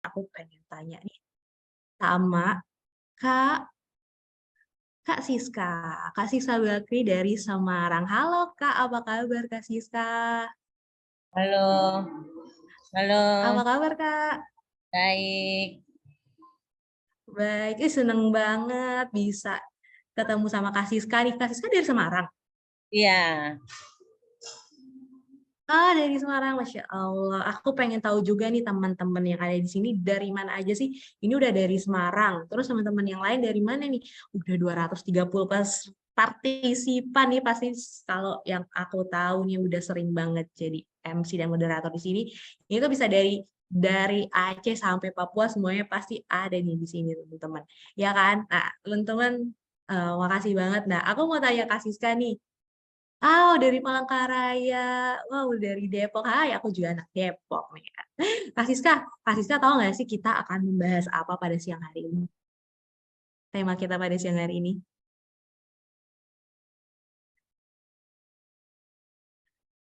Aku pengen tanya nih sama Kak Kak Siska. Kak Siska Bakri dari Semarang. Halo Kak, apa kabar Kak Siska? Halo, Apa halo, kabar Kak? baik. Baik, seneng banget bisa ketemu sama Kak Siska nih. Kak Siska dari Semarang? Iya, Ah, dari Semarang, Masya Allah. Aku pengen tahu juga nih teman-teman yang ada di sini dari mana aja sih? Ini udah dari Semarang. Terus teman-teman yang lain dari mana nih? Udah 230 plus partisipan nih pasti kalau yang aku tahu nih udah sering banget jadi MC dan moderator di sini. Ini tuh bisa dari Aceh sampai Papua semuanya pasti ada nih di sini teman-teman. Ya kan? Nah, teman-teman makasih banget. Nah, aku mau tanya Kak Siska nih. Oh, dari Palangkaraya. Wow, dari Depok. Hai, aku juga anak Depok nih. Kak Siska tahu nggak sih kita akan membahas apa pada siang hari ini? Tema kita pada siang hari ini.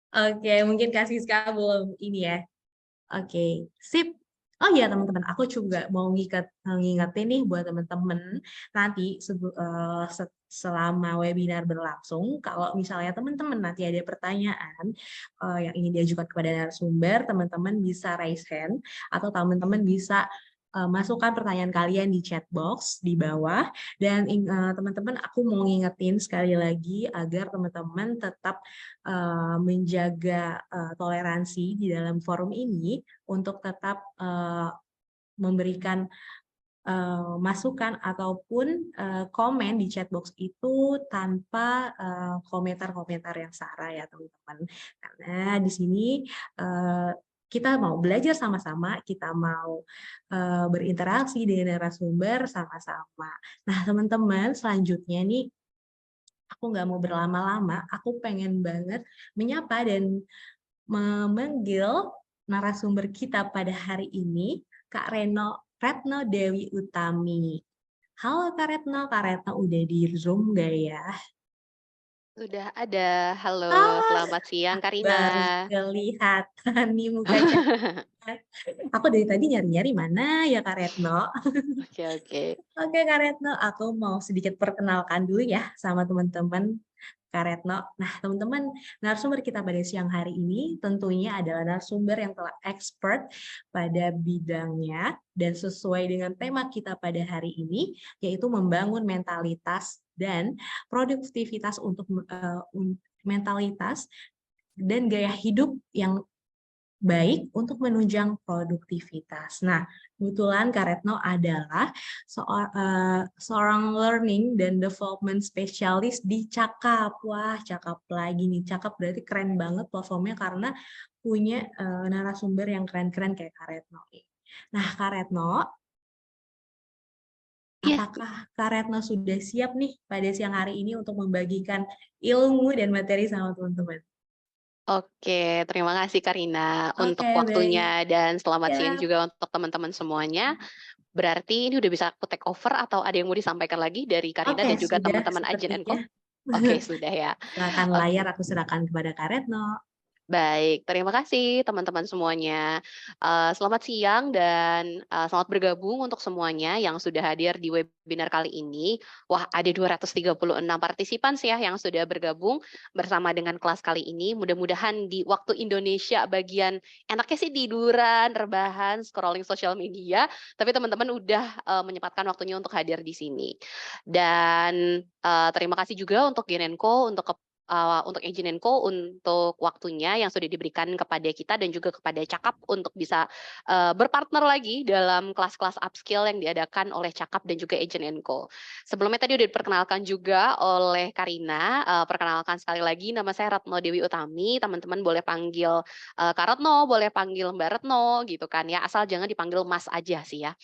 Oke, mungkin Kak Siska belum ini ya. Oke, sip. Oh iya teman-teman, aku juga mau ngingetin nih buat teman-teman nanti selama webinar berlangsung, kalau misalnya teman-teman nanti ada pertanyaan yang ingin diajukan kepada narasumber, teman-teman bisa raise hand atau teman-teman bisa masukkan pertanyaan kalian di chat box di bawah dan teman-teman aku mau ngingetin sekali lagi agar teman-teman tetap menjaga toleransi di dalam forum ini untuk tetap memberikan masukan ataupun komen di chat box itu tanpa komentar-komentar yang sara ya teman-teman. Karena di sini uh, kita mau belajar sama-sama, kita mau berinteraksi dengan narasumber sama-sama. Nah teman-teman selanjutnya nih aku nggak mau berlama-lama, aku pengen banget menyapa dan memanggil narasumber kita pada hari ini, Kak Retno Dewi Utami. Halo Kak Retno udah di Zoom nggak ya? Sudah ada. Halo, Ah, selamat siang Karina. baru kelihatan nih mukanya. Aku dari tadi nyari-nyari mana ya Kak Retno. Oke, oke. Oke Kak Retno, aku mau sedikit perkenalkan dulu ya sama teman-teman Kak Retno. Nah, teman-teman, narasumber kita pada siang hari ini tentunya adalah narasumber yang telah expert pada bidangnya dan sesuai dengan tema kita pada hari ini, yaitu membangun mentalitas dan produktivitas untuk mentalitas dan gaya hidup yang baik untuk menunjang produktivitas. Nah, kebetulan Kak Retno adalah seorang learning dan development specialist di Cakap. Wah, Cakap lagi nih. Cakap berarti keren banget platformnya karena punya narasumber yang keren-keren kayak Kak Retno. Nah, Kak Retno, Iya. apakah Kak Retno sudah siap nih pada siang hari ini untuk membagikan ilmu dan materi sama teman-teman? Oke, terima kasih Karina untuk Oke, baik. waktunya dan selamat siang Ya, juga untuk teman-teman semuanya. Berarti ini udah bisa aku take over atau ada yang mau disampaikan lagi dari Karina oke, dan juga sudah teman-teman Agen sepertinya. Co? Oke, sudah ya. Silakan layar, Oke. aku serahkan kepada Kak Retno. Baik, terima kasih teman-teman semuanya. Selamat siang dan selamat bergabung untuk semuanya yang sudah hadir di webinar kali ini. Wah, ada 236 partisipan sih ya yang sudah bergabung bersama dengan kelas kali ini. Mudah-mudahan di waktu Indonesia bagian enaknya sih tiduran, rebahan, scrolling sosial media, tapi teman-teman udah menyempatkan waktunya untuk hadir di sini. Dan terima kasih juga untuk Genenko untuk Ejinenko untuk waktunya yang sudah diberikan kepada kita dan juga kepada Cakap untuk bisa berpartner lagi dalam kelas-kelas upskill yang diadakan oleh Cakap dan juga Ejinenko. Sebelumnya tadi udah diperkenalkan juga oleh Karina. Perkenalkan sekali lagi, nama saya Retno Dewi Utami. Teman-teman boleh panggil Kak Retno, boleh panggil Mbak Retno gitu kan ya. Asal jangan dipanggil Mas aja sih ya.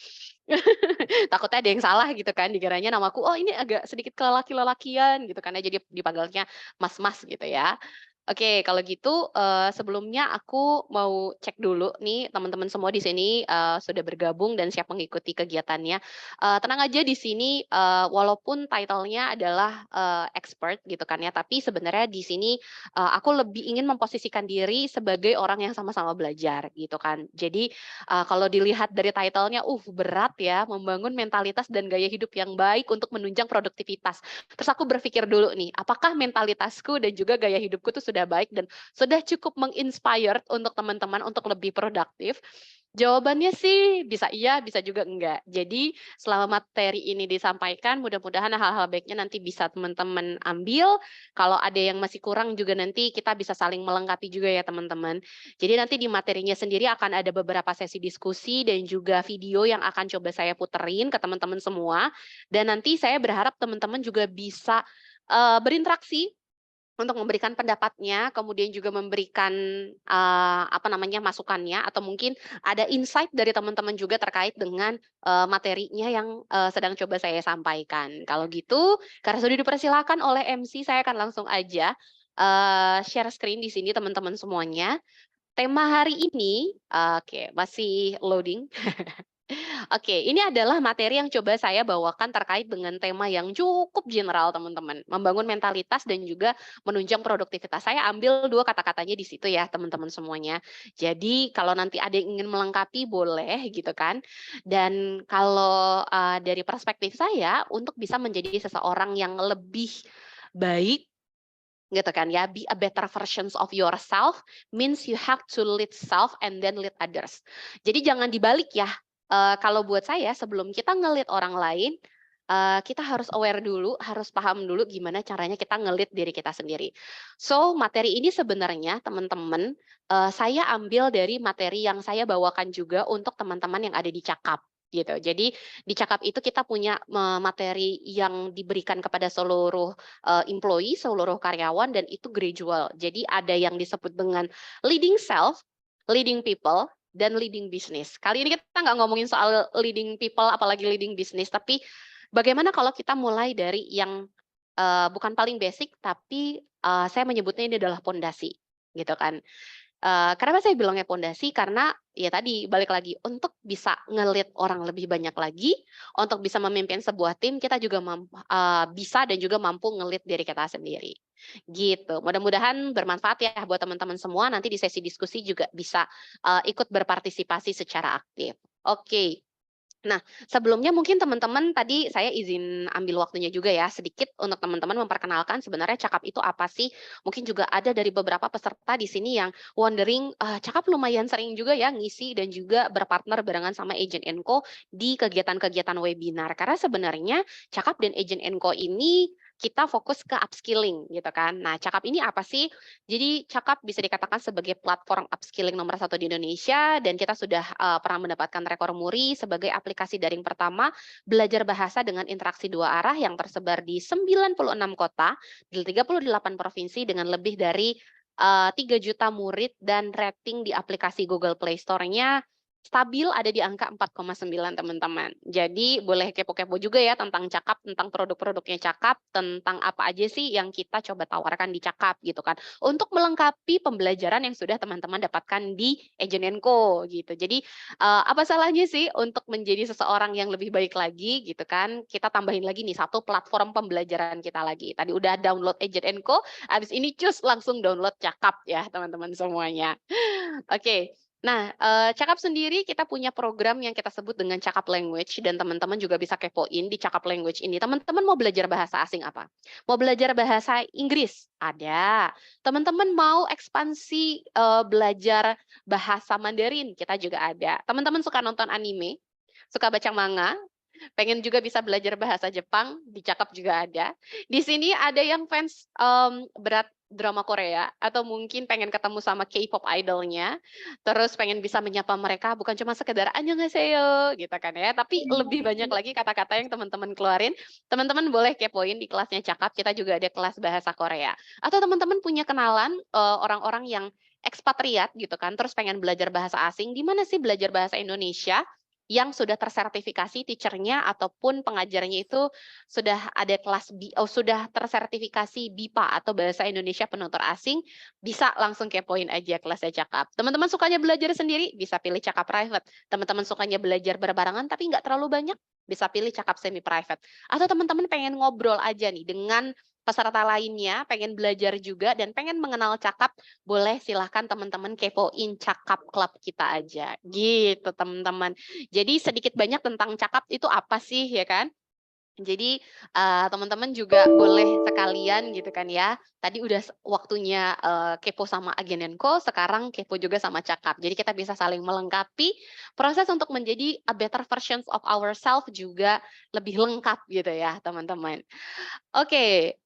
Takutnya ada yang salah gitu kan, dikiranya namaku, oh ini agak sedikit kelaki-lelakian gitu kan ya, jadi dipanggilnya mas-mas gitu ya. Oke, kalau gitu, sebelumnya aku mau cek dulu nih teman-teman semua di sini, sudah bergabung dan siap mengikuti kegiatannya. Tenang aja di sini, walaupun title-nya adalah, expert gitu kan ya, tapi sebenarnya di sini, aku lebih ingin memposisikan diri sebagai orang yang sama-sama belajar gitu kan. Jadi, kalau dilihat dari title-nya, berat ya, membangun mentalitas dan gaya hidup yang baik untuk menunjang produktivitas. Terus aku berpikir dulu nih, apakah mentalitasku dan juga gaya hidupku tuh sudah baik dan sudah cukup meng-inspired untuk teman-teman untuk lebih produktif? Jawabannya sih bisa iya, bisa juga enggak. Jadi selama materi ini disampaikan, mudah-mudahan hal-hal baiknya nanti bisa teman-teman ambil. Kalau ada yang masih kurang juga nanti kita bisa saling melengkapi juga ya teman-teman. Jadi nanti di materinya sendiri akan ada beberapa sesi diskusi dan juga video yang akan coba saya puterin ke teman-teman semua. Dan nanti saya berharap teman-teman juga bisa, berinteraksi untuk memberikan pendapatnya, kemudian juga memberikan, apa namanya, masukannya, atau mungkin ada insight dari teman-teman juga terkait dengan, materinya yang, sedang coba saya sampaikan. Kalau gitu, karena sudah dipersilakan oleh MC, saya akan langsung aja, share screen di sini teman-teman semuanya. Tema hari ini oke, masih loading. Oke, ini adalah materi yang coba saya bawakan terkait dengan tema yang cukup general, teman-teman. Membangun mentalitas dan juga menunjang produktivitas. Saya ambil 2 kata-katanya di situ ya, teman-teman semuanya. Jadi kalau nanti ada yang ingin melengkapi boleh gitu kan. Dan kalau, dari perspektif saya untuk bisa menjadi seseorang yang lebih baik gitu kan ya, be a better versions of yourself means you have to lead self and then lead others. Jadi jangan dibalik ya, kalau buat saya sebelum kita nge-lead orang lain, kita harus aware dulu, harus paham dulu gimana caranya kita nge-lead diri kita sendiri. So, materi ini sebenarnya teman-teman, saya ambil dari materi yang saya bawakan juga untuk teman-teman yang ada di Cakap, gitu. Jadi di Cakap itu kita punya materi yang diberikan kepada seluruh employee, seluruh karyawan dan itu gradual. Jadi ada yang disebut dengan leading self, leading people, dan leading business. Kali ini kita nggak ngomongin soal leading people, apalagi leading business, tapi bagaimana kalau kita mulai dari yang bukan paling basic, tapi saya menyebutnya ini adalah pondasi, gitu kan. Kenapa saya bilangnya pondasi, karena ya tadi balik lagi, untuk bisa nge-lead orang lebih banyak lagi, untuk bisa memimpin sebuah tim, kita juga bisa dan juga mampu nge-lead diri kita sendiri, gitu. Mudah-mudahan bermanfaat ya buat teman-teman semua, nanti di sesi diskusi juga bisa, ikut berpartisipasi secara aktif. Oke. Nah, sebelumnya mungkin teman-teman tadi saya izin ambil waktunya juga ya, sedikit untuk teman-teman memperkenalkan sebenarnya Cakap itu apa sih? Mungkin juga ada dari beberapa peserta di sini yang wondering, Cakap lumayan sering juga ya ngisi dan juga berpartner barengan sama Agent Co di kegiatan-kegiatan webinar. Karena sebenarnya Cakap dan Agent Co ini kita fokus ke upskilling gitu kan. Nah, Cakap ini apa sih? Jadi Cakap bisa dikatakan sebagai platform upskilling nomor 1 di Indonesia dan kita sudah, pernah mendapatkan rekor muri sebagai aplikasi daring pertama belajar bahasa dengan interaksi 2 arah yang tersebar di 96 kota, di 38 provinsi dengan lebih dari, 3 juta murid dan rating di aplikasi Google Play Store-nya stabil ada di angka 4,9 teman-teman. Jadi boleh kepo-kepo juga ya tentang Cakap, tentang produk-produknya Cakap, tentang apa aja sih yang kita coba tawarkan di Cakap gitu kan. Untuk melengkapi pembelajaran yang sudah teman-teman dapatkan di Agent Co gitu. Jadi apa salahnya sih untuk menjadi seseorang yang lebih baik lagi gitu kan. Kita tambahin lagi nih satu platform pembelajaran kita lagi. Tadi udah download Agent Co, habis ini cus langsung download Cakap ya teman-teman semuanya. Oke. Nah, Cakap sendiri kita punya program yang kita sebut dengan Cakap Language dan teman-teman juga bisa kepoin di Cakap Language ini. Teman-teman mau belajar bahasa asing apa? Mau belajar bahasa Inggris? Ada. Teman-teman mau ekspansi, belajar bahasa Mandarin? Kita juga ada. Teman-teman suka nonton anime? Suka baca manga? Pengen juga bisa belajar bahasa Jepang, di Cakap juga ada. Di sini ada yang fans, berat drama Korea, atau mungkin pengen ketemu sama K-pop idol-nya, terus pengen bisa menyapa mereka bukan cuma sekedar "annyeonghaseyo" gitu kan ya, tapi lebih banyak lagi kata-kata yang teman-teman keluarin. Teman-teman boleh kepoin di kelasnya Cakap, kita juga ada kelas bahasa Korea. Atau teman-teman punya kenalan, orang-orang yang ekspatriat gitu kan, terus pengen belajar bahasa asing, di mana sih belajar bahasa Indonesia? yang sudah tersertifikasi teacher-nya ataupun pengajarnya itu sudah ada kelas sudah tersertifikasi BIPA atau Bahasa Indonesia Penutur Asing, bisa langsung kepoin aja kelasnya Cakap. Teman-teman sukanya belajar sendiri, bisa pilih Cakap private. Teman-teman sukanya belajar berbarengan tapi nggak terlalu banyak, bisa pilih Cakap semi private. Atau teman-teman pengen ngobrol aja nih dengan peserta lainnya, pengen belajar juga dan pengen mengenal Cakap, boleh silahkan teman-teman kepoin Cakap Club kita aja. Gitu teman-teman. Jadi sedikit banyak tentang Cakap itu apa sih ya kan? Jadi teman-teman juga boleh sekalian gitu kan ya. Tadi udah waktunya kepo sama Agen & Co, sekarang kepo juga sama Cakap. Jadi kita bisa saling melengkapi proses untuk menjadi a better versions of ourselves juga lebih lengkap gitu ya teman-teman. Oke,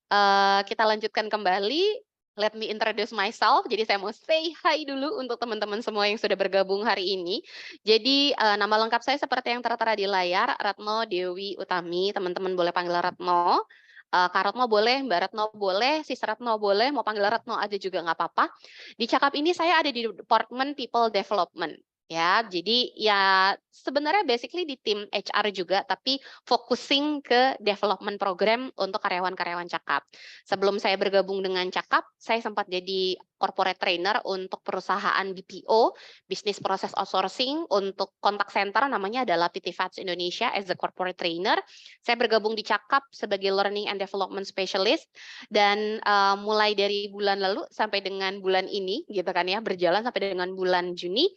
kita lanjutkan kembali. Let me introduce myself. Jadi saya mau say hi dulu untuk teman-teman semua yang sudah bergabung hari ini. Jadi nama lengkap saya seperti yang tertera di layar, Ratno Dewi Utami. Teman-teman boleh panggil Ratno. Kak Ratno boleh, Mbak Ratno boleh, Sis Ratno boleh, mau panggil Ratno aja juga nggak apa-apa. Di Cakap ini saya ada di Department People Development. Ya, jadi ya sebenarnya basically di tim HR juga, tapi focusing ke development program untuk karyawan-karyawan Cakap. Sebelum saya bergabung dengan Cakap, saya sempat jadi corporate trainer untuk perusahaan BPO, Business Process Outsourcing, untuk contact center namanya adalah PT Fats Indonesia as a corporate trainer. Saya bergabung di Cakap sebagai Learning and Development Specialist, dan mulai dari bulan lalu sampai dengan bulan ini, gitu kan ya, berjalan sampai dengan bulan Juni,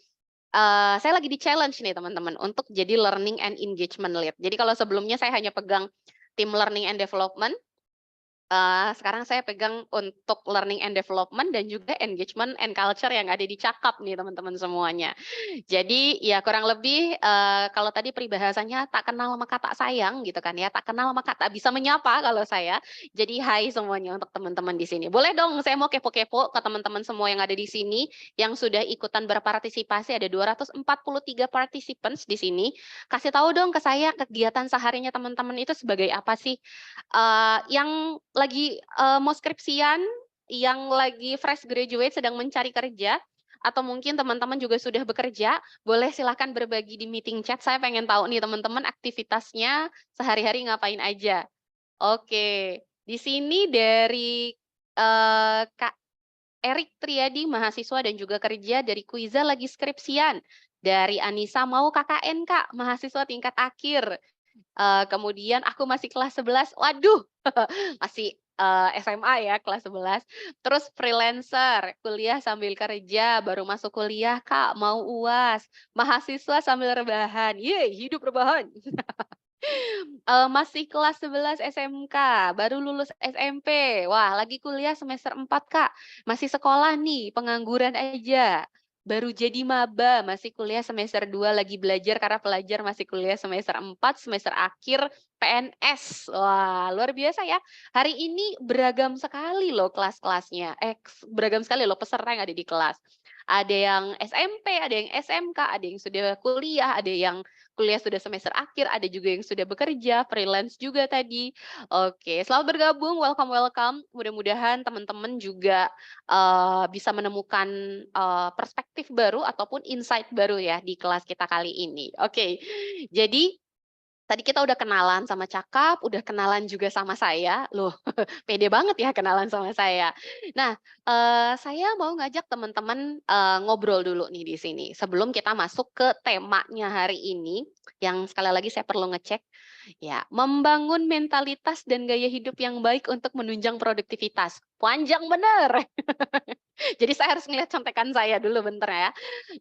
saya lagi di-challenge nih teman-teman untuk jadi learning and engagement lead. Jadi kalau sebelumnya saya hanya pegang tim learning and development, sekarang saya pegang untuk learning and development dan juga engagement and culture yang ada di Cakap nih teman-teman semuanya. Jadi ya kurang lebih kalau tadi peribahasanya tak kenal maka tak sayang gitu kan ya, tak kenal maka tak bisa menyapa kalau saya. Jadi hai semuanya untuk teman-teman di sini. Boleh dong saya mau kepo-kepo ke teman-teman semua yang ada di sini yang sudah ikutan berpartisipasi, ada 243 participants di sini. Kasih tahu dong ke saya kegiatan seharinya teman-teman itu sebagai apa sih? Yang lagi mau skripsian, yang lagi fresh graduate sedang mencari kerja, atau mungkin teman-teman juga sudah bekerja, boleh silahkan berbagi di meeting chat. Saya pengen tahu nih teman-teman aktivitasnya sehari-hari ngapain aja. Oke, di sini dari Kak Erik Triadi, mahasiswa dan juga kerja dari Quiza lagi skripsian. Dari Anissa mau KKN Kak, mahasiswa tingkat akhir. Kemudian aku masih kelas 11, waduh masih SMA ya kelas 11. Terus freelancer, kuliah sambil kerja, baru masuk kuliah Kak, mau UAS, mahasiswa sambil rebahan, yeay hidup rebahan. Masih kelas 11 SMK, baru lulus SMP, wah lagi kuliah semester 4 Kak, masih sekolah nih, pengangguran aja. Baru jadi maba, masih kuliah semester 2 lagi belajar karena pelajar masih kuliah semester 4, semester akhir PNS. Wah, luar biasa ya. Hari ini beragam sekali loh kelas-kelasnya. Beragam sekali loh peserta yang ada di kelas. Ada yang SMP, ada yang SMK, ada yang sudah kuliah, ada yang kuliah sudah semester akhir, ada juga yang sudah bekerja, freelance juga tadi. Oke, selamat bergabung, welcome. Mudah-mudahan teman-teman juga bisa menemukan perspektif baru ataupun insight baru ya di kelas kita kali ini. Oke, jadi tadi kita udah kenalan sama Cakap, udah kenalan juga sama saya. Loh, pede banget ya kenalan sama saya. Nah, saya mau ngajak teman-teman ngobrol dulu nih di sini. Sebelum kita masuk ke temanya hari ini, yang sekali lagi saya perlu ngecek, ya, membangun mentalitas dan gaya hidup yang baik untuk menunjang produktivitas. Panjang bener. Jadi saya harus ngelihat contekan saya dulu bentar ya.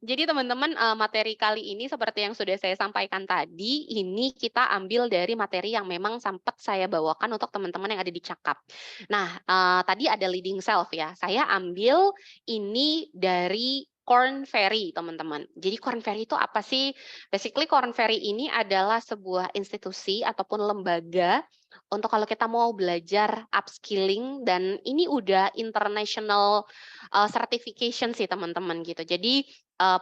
Jadi teman-teman, materi kali ini seperti yang sudah saya sampaikan tadi, ini kita ambil dari materi yang memang sempat saya bawakan untuk teman-teman yang ada di Cakap. Nah, tadi ada leading self ya, saya ambil ini dari Korn Ferry teman-teman. Jadi Korn Ferry itu apa sih? Basically Korn Ferry ini adalah sebuah institusi ataupun lembaga untuk kalau kita mau belajar upskilling, dan ini udah international certification sih teman-teman gitu. Jadi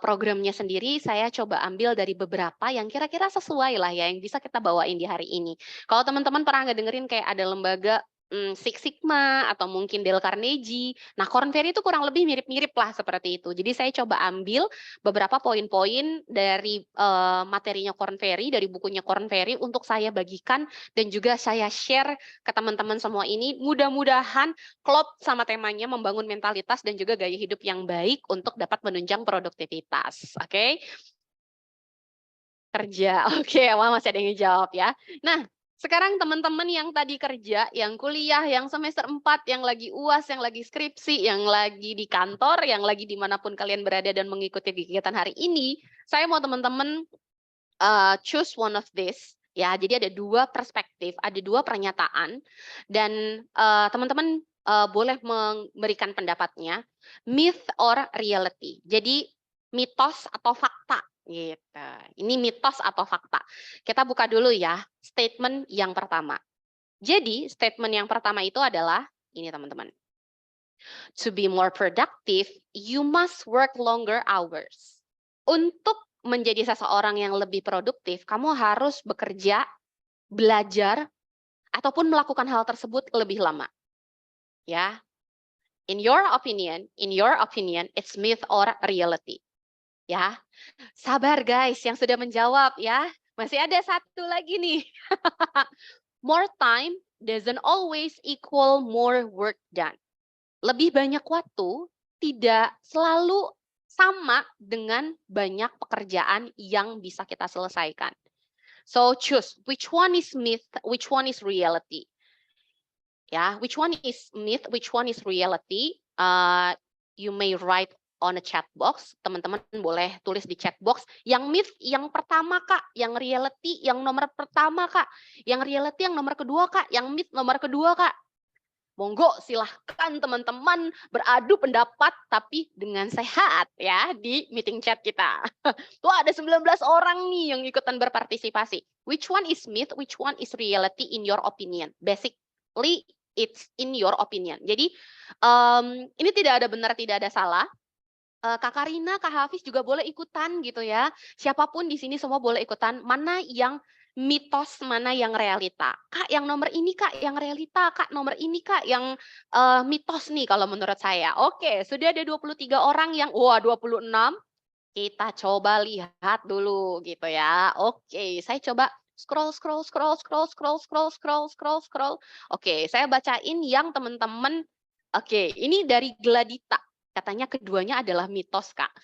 programnya sendiri saya coba ambil dari beberapa yang kira-kira sesuai lah ya yang bisa kita bawain di hari ini. Kalau teman-teman pernah nggak dengerin kayak ada lembaga Six Sigma atau mungkin Dale Carnegie. Nah, Korn Ferry itu kurang lebih mirip-mirip lah seperti itu. Jadi saya coba ambil beberapa poin-poin dari materinya Korn Ferry, dari bukunya Korn Ferry untuk saya bagikan dan juga saya share ke teman-teman semua ini. Mudah-mudahan klop sama temanya membangun mentalitas dan juga gaya hidup yang baik untuk dapat menunjang produktivitas. Oke? Kerja. Oke, wah masih ada yang jawab ya. Nah, sekarang teman-teman yang tadi kerja, yang kuliah, yang semester 4, yang lagi UAS, yang lagi skripsi, yang lagi di kantor, yang lagi dimanapun kalian berada dan mengikuti kegiatan hari ini, saya mau teman-teman choose one of this. Ya, jadi ada 2 perspektif, ada 2 pernyataan, dan teman-teman boleh memberikan pendapatnya, myth or reality. Jadi mitos atau fakta gitu. Ini mitos atau fakta. Kita buka dulu ya statement yang pertama. Jadi statement yang pertama itu adalah ini teman-teman. To be more productive, you must work longer hours. Untuk menjadi seseorang yang lebih produktif, kamu harus bekerja, belajar, ataupun melakukan hal tersebut lebih lama. Ya. In your opinion, it's myth or reality. Ya. Sabar guys yang sudah menjawab ya. Masih ada satu lagi nih. More time doesn't always equal more work done. Lebih banyak waktu tidak selalu sama dengan banyak pekerjaan yang bisa kita selesaikan. So choose which one is myth, which one is reality. Ya, which one is myth, which one is reality. You may write on a chat box. Teman-teman boleh tulis di chat box. Yang myth yang pertama Kak, yang reality yang nomor pertama Kak, yang reality yang nomor kedua Kak, yang myth nomor kedua Kak. Monggo silahkan teman-teman beradu pendapat tapi dengan sehat ya di meeting chat kita. Tuh ada 19 orang nih yang ikutan berpartisipasi. Which one is myth, which one is reality in your opinion? Basically it's in your opinion. Jadi ini tidak ada benar, tidak ada salah. Kak Karina, Kak Hafiz juga boleh ikutan gitu ya. Siapapun di sini semua boleh ikutan. Mana yang mitos, mana yang realita. Kak, yang nomor ini Kak, yang realita. Kak, nomor ini Kak, yang mitos nih kalau menurut saya. Oke, sudah ada 23 orang yang, wah 26. Kita coba lihat dulu gitu ya. Oke, saya coba scroll. Oke, saya bacain yang teman-teman. Oke, ini dari Gladita. Katanya keduanya adalah mitos, Kak.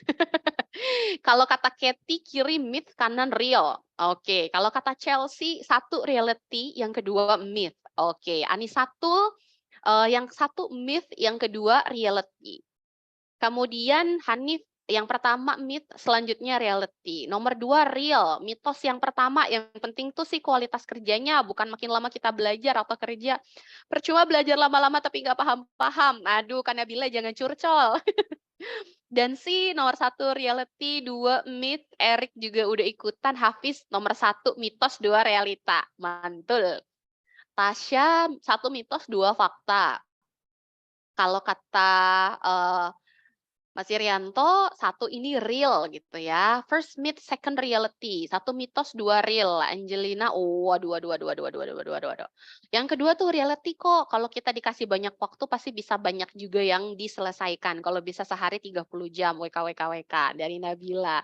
Kalau kata Kathy, kiri myth, kanan real. Oke, kalau kata Chelsea, satu reality, yang kedua myth. Oke, Anisatul, yang satu myth, yang kedua reality. Kemudian Hanif, yang pertama myth, selanjutnya reality. Nomor 2 real, mitos yang pertama, yang penting tuh sih kualitas kerjanya, bukan makin lama kita belajar atau kerja. Percuma belajar lama-lama tapi nggak paham-paham. Aduh, Kak Nabila jangan curcol. Dan si nomor 1 reality, 2 myth, Erik juga udah ikutan, Hafiz nomor 1 mitos, 2 realita. Mantul. Tasya 1 mitos, 2 fakta. Kalau kata Mas Irianto, 1 ini real gitu ya. First myth, second reality. 1 mitos, 2 real. Angelina, waduh. Yang kedua tuh reality kok. Kalau kita dikasih banyak waktu pasti bisa banyak juga yang diselesaikan. Kalau bisa sehari 30 jam, WK. Dari Nabila.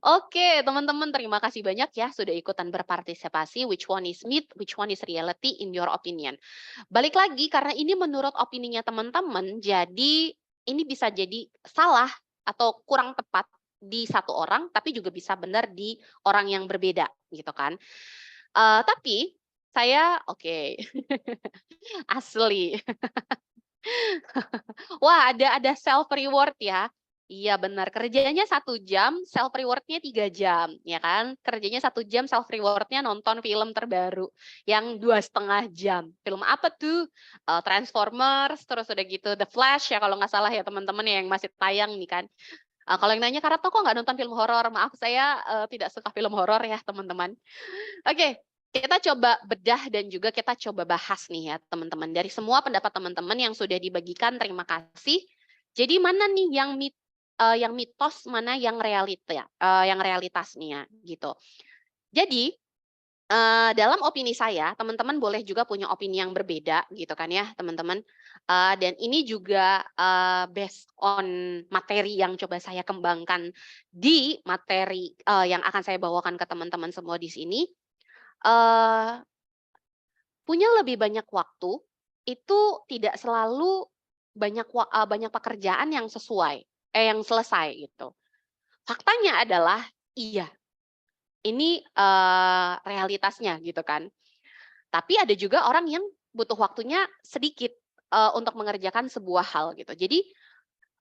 Oke, teman-teman terima kasih banyak ya sudah ikutan berpartisipasi. Which one is myth, which one is reality in your opinion. Balik lagi, karena ini menurut opininya teman-teman, jadi ini bisa jadi salah atau kurang tepat di satu orang, tapi juga bisa benar di orang yang berbeda, gitu kan. Tapi saya oke. Asli. Wah, ada self reward ya. Iya benar, kerjanya 1 jam, self reward-nya 3 jam, ya kan? Kerjanya 1 jam, self reward-nya nonton film terbaru yang 2,5 jam. Film apa tuh? Transformers, terus udah gitu The Flash ya kalau nggak salah ya teman-teman yang masih tayang nih kan. Kalau yang nanya karena kok nggak nonton film horor, maaf saya tidak suka film horor ya teman-teman. Oke, kita coba bedah dan juga kita coba bahas nih ya teman-teman. Dari semua pendapat teman-teman yang sudah dibagikan, terima kasih. Jadi mana nih yang mitos, mana yang realita, yang realitas nih ya gitu. Jadi Dalam opini saya, teman-teman boleh juga punya opini yang berbeda gitu kan ya, teman-teman. Dan ini juga based on materi yang coba saya kembangkan di materi yang akan saya bawakan ke teman-teman semua di sini. Punya lebih banyak waktu itu tidak selalu banyak pekerjaan yang yang selesai gitu. Faktanya adalah iya, ini realitasnya gitu kan. Tapi ada juga orang yang butuh waktunya sedikit untuk mengerjakan sebuah hal gitu. Jadi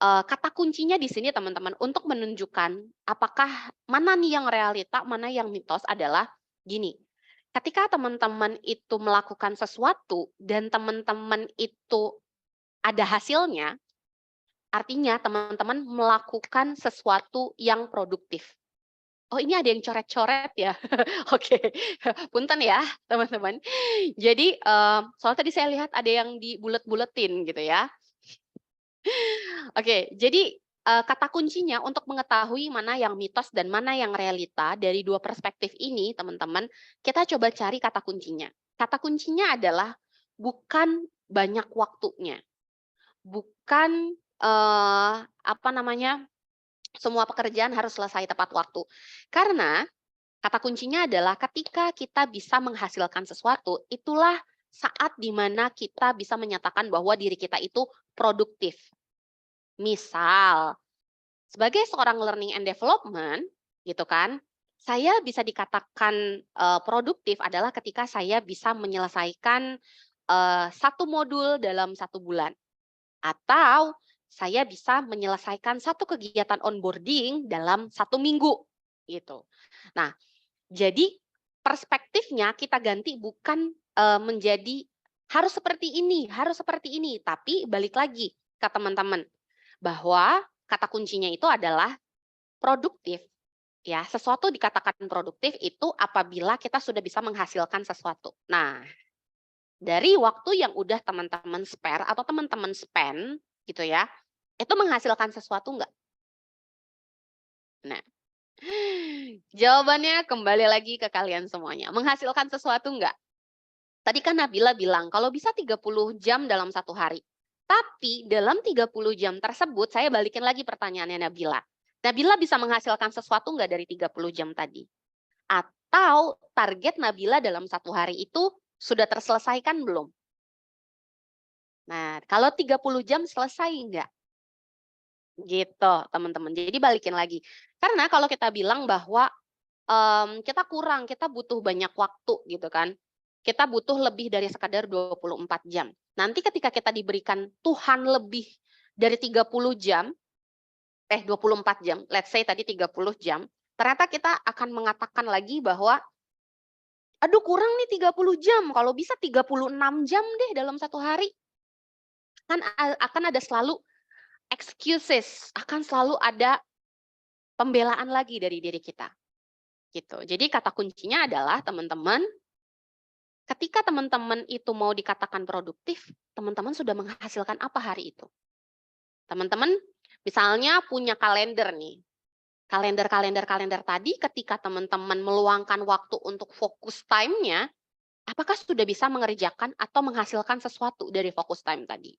kata kuncinya di sini teman-teman untuk menunjukkan apakah mana nih yang realita, mana yang mitos adalah gini. Ketika teman-teman itu melakukan sesuatu dan teman-teman itu ada hasilnya, artinya teman-teman melakukan sesuatu yang produktif. Oh, ini ada yang coret-coret ya? Oke, punten ya teman-teman. Jadi, soalnya tadi saya lihat ada yang dibulet-buletin gitu ya. Oke, jadi, kata kuncinya untuk mengetahui mana yang mitos dan mana yang realita dari dua perspektif ini teman-teman, kita coba cari kata kuncinya. Kata kuncinya adalah bukan banyak waktunya, bukan, apa namanya, semua pekerjaan harus selesai tepat waktu. Karena kata kuncinya adalah ketika kita bisa menghasilkan sesuatu, itulah saat di mana kita bisa menyatakan bahwa diri kita itu produktif. Misal, sebagai seorang learning and development, gitu kan, saya bisa dikatakan produktif adalah ketika saya bisa menyelesaikan satu modul dalam 1 bulan, atau saya bisa menyelesaikan satu kegiatan onboarding dalam 1 minggu, gitu. Nah, jadi perspektifnya kita ganti bukan menjadi harus seperti ini, tapi balik lagi ke teman-teman bahwa kata kuncinya itu adalah produktif. Ya, sesuatu dikatakan produktif itu apabila kita sudah bisa menghasilkan sesuatu. Nah, dari waktu yang udah teman-teman spare atau teman-teman spend gitu ya, itu menghasilkan sesuatu enggak? Nah, jawabannya kembali lagi ke kalian semuanya. Menghasilkan sesuatu enggak? Tadi kan Nabila bilang kalau bisa 30 jam dalam 1 hari. Tapi dalam 30 jam tersebut, saya balikin lagi pertanyaannya Nabila. Nabila bisa menghasilkan sesuatu enggak dari 30 jam tadi? Atau target Nabila dalam 1 hari itu sudah terselesaikan belum? Nah, kalau 30 jam selesai enggak? Gitu, teman-teman. Jadi balikin lagi. Karena kalau kita bilang bahwa kita kurang, kita butuh banyak waktu gitu kan. Kita butuh lebih dari sekadar 24 jam. Nanti ketika kita diberikan Tuhan lebih dari 30 jam, 24 jam, let's say tadi 30 jam, ternyata kita akan mengatakan lagi bahwa, aduh kurang nih 30 jam, kalau bisa 36 jam deh dalam 1 hari. Kan akan ada selalu excuses, akan selalu ada pembelaan lagi dari diri kita. Gitu. Jadi kata kuncinya adalah teman-teman, ketika teman-teman itu mau dikatakan produktif, teman-teman sudah menghasilkan apa hari itu? Teman-teman misalnya punya kalender nih. Kalender tadi ketika teman-teman meluangkan waktu untuk fokus time-nya, apakah sudah bisa mengerjakan atau menghasilkan sesuatu dari fokus time tadi?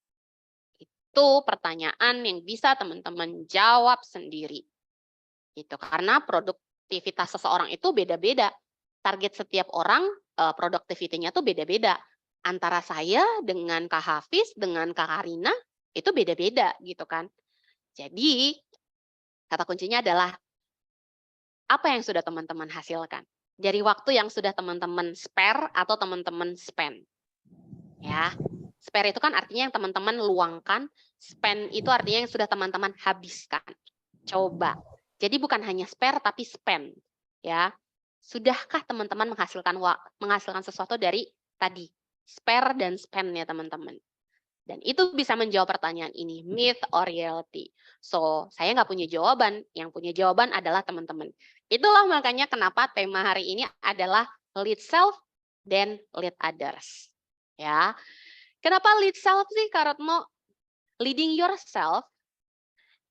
Itu pertanyaan yang bisa teman-teman jawab sendiri. Gitu. Karena produktivitas seseorang itu beda-beda. Target setiap orang productivity-nya tuh beda-beda. Antara saya dengan Kak Hafiz, dengan Kak Karina, itu beda-beda gitu kan. Jadi, kata kuncinya adalah apa yang sudah teman-teman hasilkan. Dari waktu yang sudah teman-teman spare atau teman-teman spend. Ya, spare itu kan artinya yang teman-teman luangkan, spend itu artinya yang sudah teman-teman habiskan. Coba. Jadi bukan hanya spare tapi spend. Ya, sudahkah teman-teman menghasilkan sesuatu dari tadi spare dan spend ya teman-teman? Dan itu bisa menjawab pertanyaan ini, myth or reality. So, saya nggak punya jawaban, yang punya jawaban adalah teman-teman. Itulah makanya kenapa tema hari ini adalah lead self dan lead others. Ya, kenapa lead self sih, Kak Retno? Leading yourself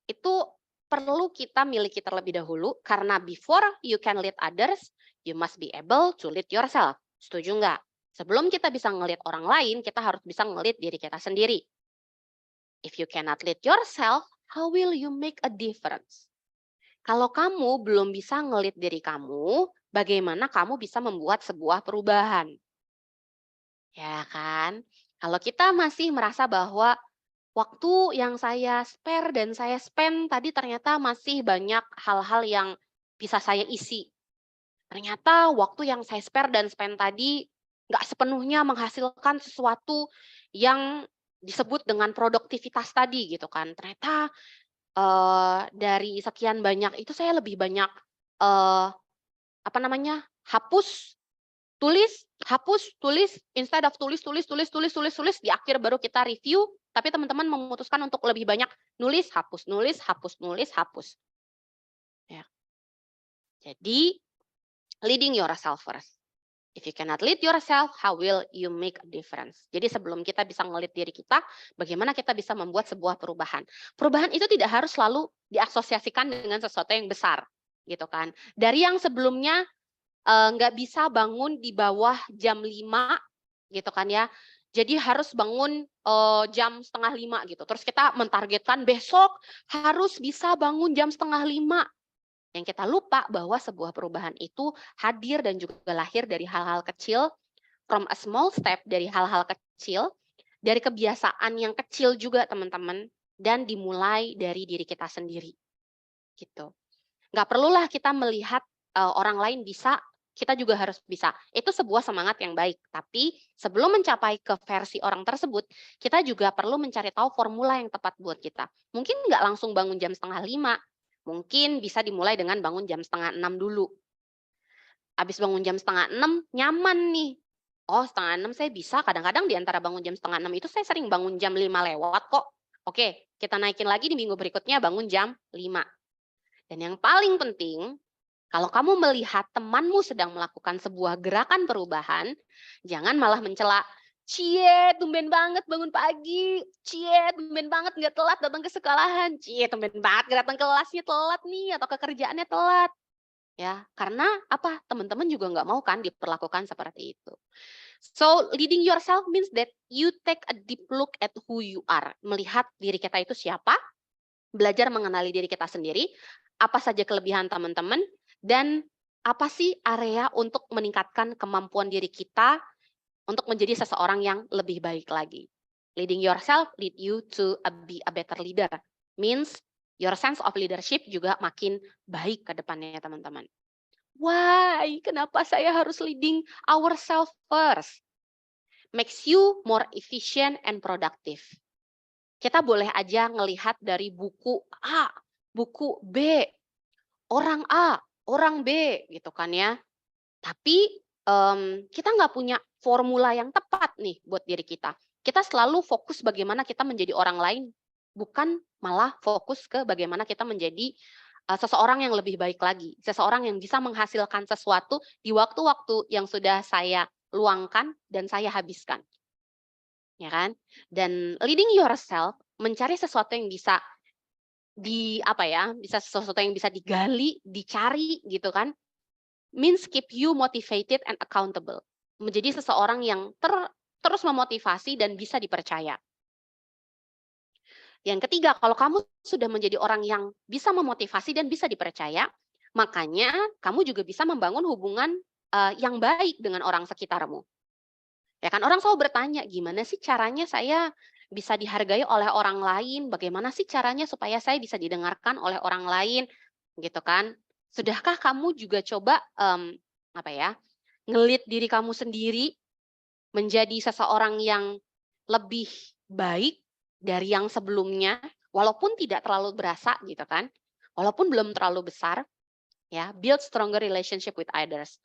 itu perlu kita miliki terlebih dahulu, karena before you can lead others, you must be able to lead yourself. Setuju nggak? Sebelum kita bisa ngelihat orang lain, kita harus bisa ngelihat diri kita sendiri. If you cannot lead yourself, how will you make a difference? Kalau kamu belum bisa ngelit diri kamu, bagaimana kamu bisa membuat sebuah perubahan? Ya kan? Kalau kita masih merasa bahwa waktu yang saya spare dan saya spend tadi ternyata masih banyak hal-hal yang bisa saya isi. Ternyata waktu yang saya spare dan spend tadi nggak sepenuhnya menghasilkan sesuatu yang disebut dengan produktivitas tadi gitu kan. Ternyata dari sekian banyak itu saya lebih banyak apa namanya? Hapus, tulis, instead of tulis, di akhir baru kita review, tapi teman-teman memutuskan untuk lebih banyak nulis, hapus, nulis, hapus, nulis, hapus. Ya. Jadi, leading yourself first. If you cannot lead yourself, how will you make a difference? Jadi sebelum kita bisa ngelit diri kita, bagaimana kita bisa membuat sebuah perubahan. Perubahan itu tidak harus selalu diasosiasikan dengan sesuatu yang besar, gitu kan. Dari yang sebelumnya nggak bisa bangun di bawah jam 5 gitu kan ya. Jadi harus bangun jam setengah 5 gitu. Terus kita mentargetkan besok harus bisa bangun jam setengah 5. Yang kita lupa bahwa sebuah perubahan itu hadir dan juga lahir dari hal-hal kecil, from a small step, dari hal-hal kecil, dari kebiasaan yang kecil juga teman-teman, dan dimulai dari diri kita sendiri. Gitu. Nggak perlulah kita melihat orang lain bisa, kita juga harus bisa. Itu sebuah semangat yang baik. Tapi sebelum mencapai ke versi orang tersebut, kita juga perlu mencari tahu formula yang tepat buat kita. Mungkin nggak langsung bangun jam setengah 5, mungkin bisa dimulai dengan bangun jam setengah 6 dulu. Habis bangun jam setengah 6, nyaman nih. Oh, setengah 6 saya bisa, kadang-kadang di antara bangun jam setengah 6 itu saya sering bangun jam 5 lewat kok. Oke, kita naikin lagi di minggu berikutnya bangun jam 5. Dan yang paling penting, kalau kamu melihat temanmu sedang melakukan sebuah gerakan perubahan, jangan malah mencela, cie, tumben banget bangun pagi, cie, tumben banget nggak telat datang ke sekolahan, cie, tumben banget nggak datang ke kelasnya telat nih, atau ke kerjaannya telat. Ya, karena apa? Teman-teman juga nggak mau kan diperlakukan seperti itu. So, leading yourself means that you take a deep look at who you are. Melihat diri kita itu siapa, belajar mengenali diri kita sendiri, apa saja kelebihan teman-teman, dan apa sih area untuk meningkatkan kemampuan diri kita untuk menjadi seseorang yang lebih baik lagi. Leading yourself lead you to be a better leader. Means your sense of leadership juga makin baik ke depannya teman-teman. Why? Kenapa saya harus leading ourselves first? Makes you more efficient and productive. Kita boleh aja ngelihat dari buku A, buku B, orang A, orang B, gitu kan ya. Tapi kita nggak punya formula yang tepat nih buat diri kita. Kita selalu fokus bagaimana kita menjadi orang lain, bukan malah fokus ke bagaimana kita menjadi seseorang yang lebih baik lagi. Seseorang yang bisa menghasilkan sesuatu di waktu-waktu yang sudah saya luangkan dan saya habiskan. Ya kan? Dan leading yourself, mencari sesuatu yang bisa bisa sesuatu yang bisa digali, dicari gitu kan, means keep you motivated and accountable. Menjadi seseorang yang terus memotivasi dan bisa dipercaya. Yang ketiga, kalau kamu sudah menjadi orang yang bisa memotivasi dan bisa dipercaya, makanya kamu juga bisa membangun hubungan yang baik dengan orang sekitarmu. Ya kan, orang selalu bertanya, gimana sih caranya saya bisa dihargai oleh orang lain? Bagaimana sih caranya supaya saya bisa didengarkan oleh orang lain? Gitu kan? Sudahkah kamu juga coba ngelit diri kamu sendiri menjadi seseorang yang lebih baik dari yang sebelumnya, walaupun tidak terlalu berasa gitu kan? Walaupun belum terlalu besar, ya, build stronger relationship with others.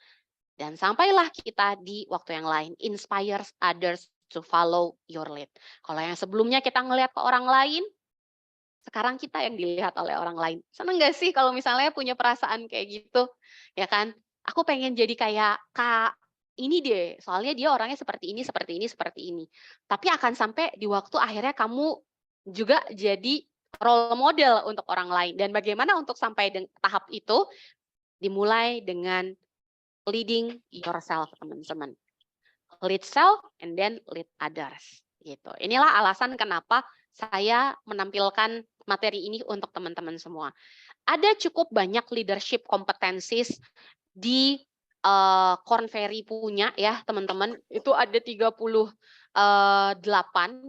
Dan sampailah kita di waktu yang lain, inspires others to follow your lead. Kalau yang sebelumnya kita ngelihat ke orang lain, sekarang kita yang dilihat oleh orang lain. Seneng gak sih kalau misalnya punya perasaan kayak gitu? Ya kan? Aku pengen jadi kayak Kak ini deh, soalnya dia orangnya seperti ini, seperti ini, seperti ini. Tapi akan sampai di waktu akhirnya kamu juga jadi role model untuk orang lain. Dan bagaimana untuk sampai tahap itu? Dimulai dengan leading yourself, teman-teman. Lead self and then lead others. Gitu. Inilah alasan kenapa saya menampilkan materi ini untuk teman-teman semua. Ada cukup banyak leadership competencies di Korn Ferry punya ya, teman-teman. Itu ada 38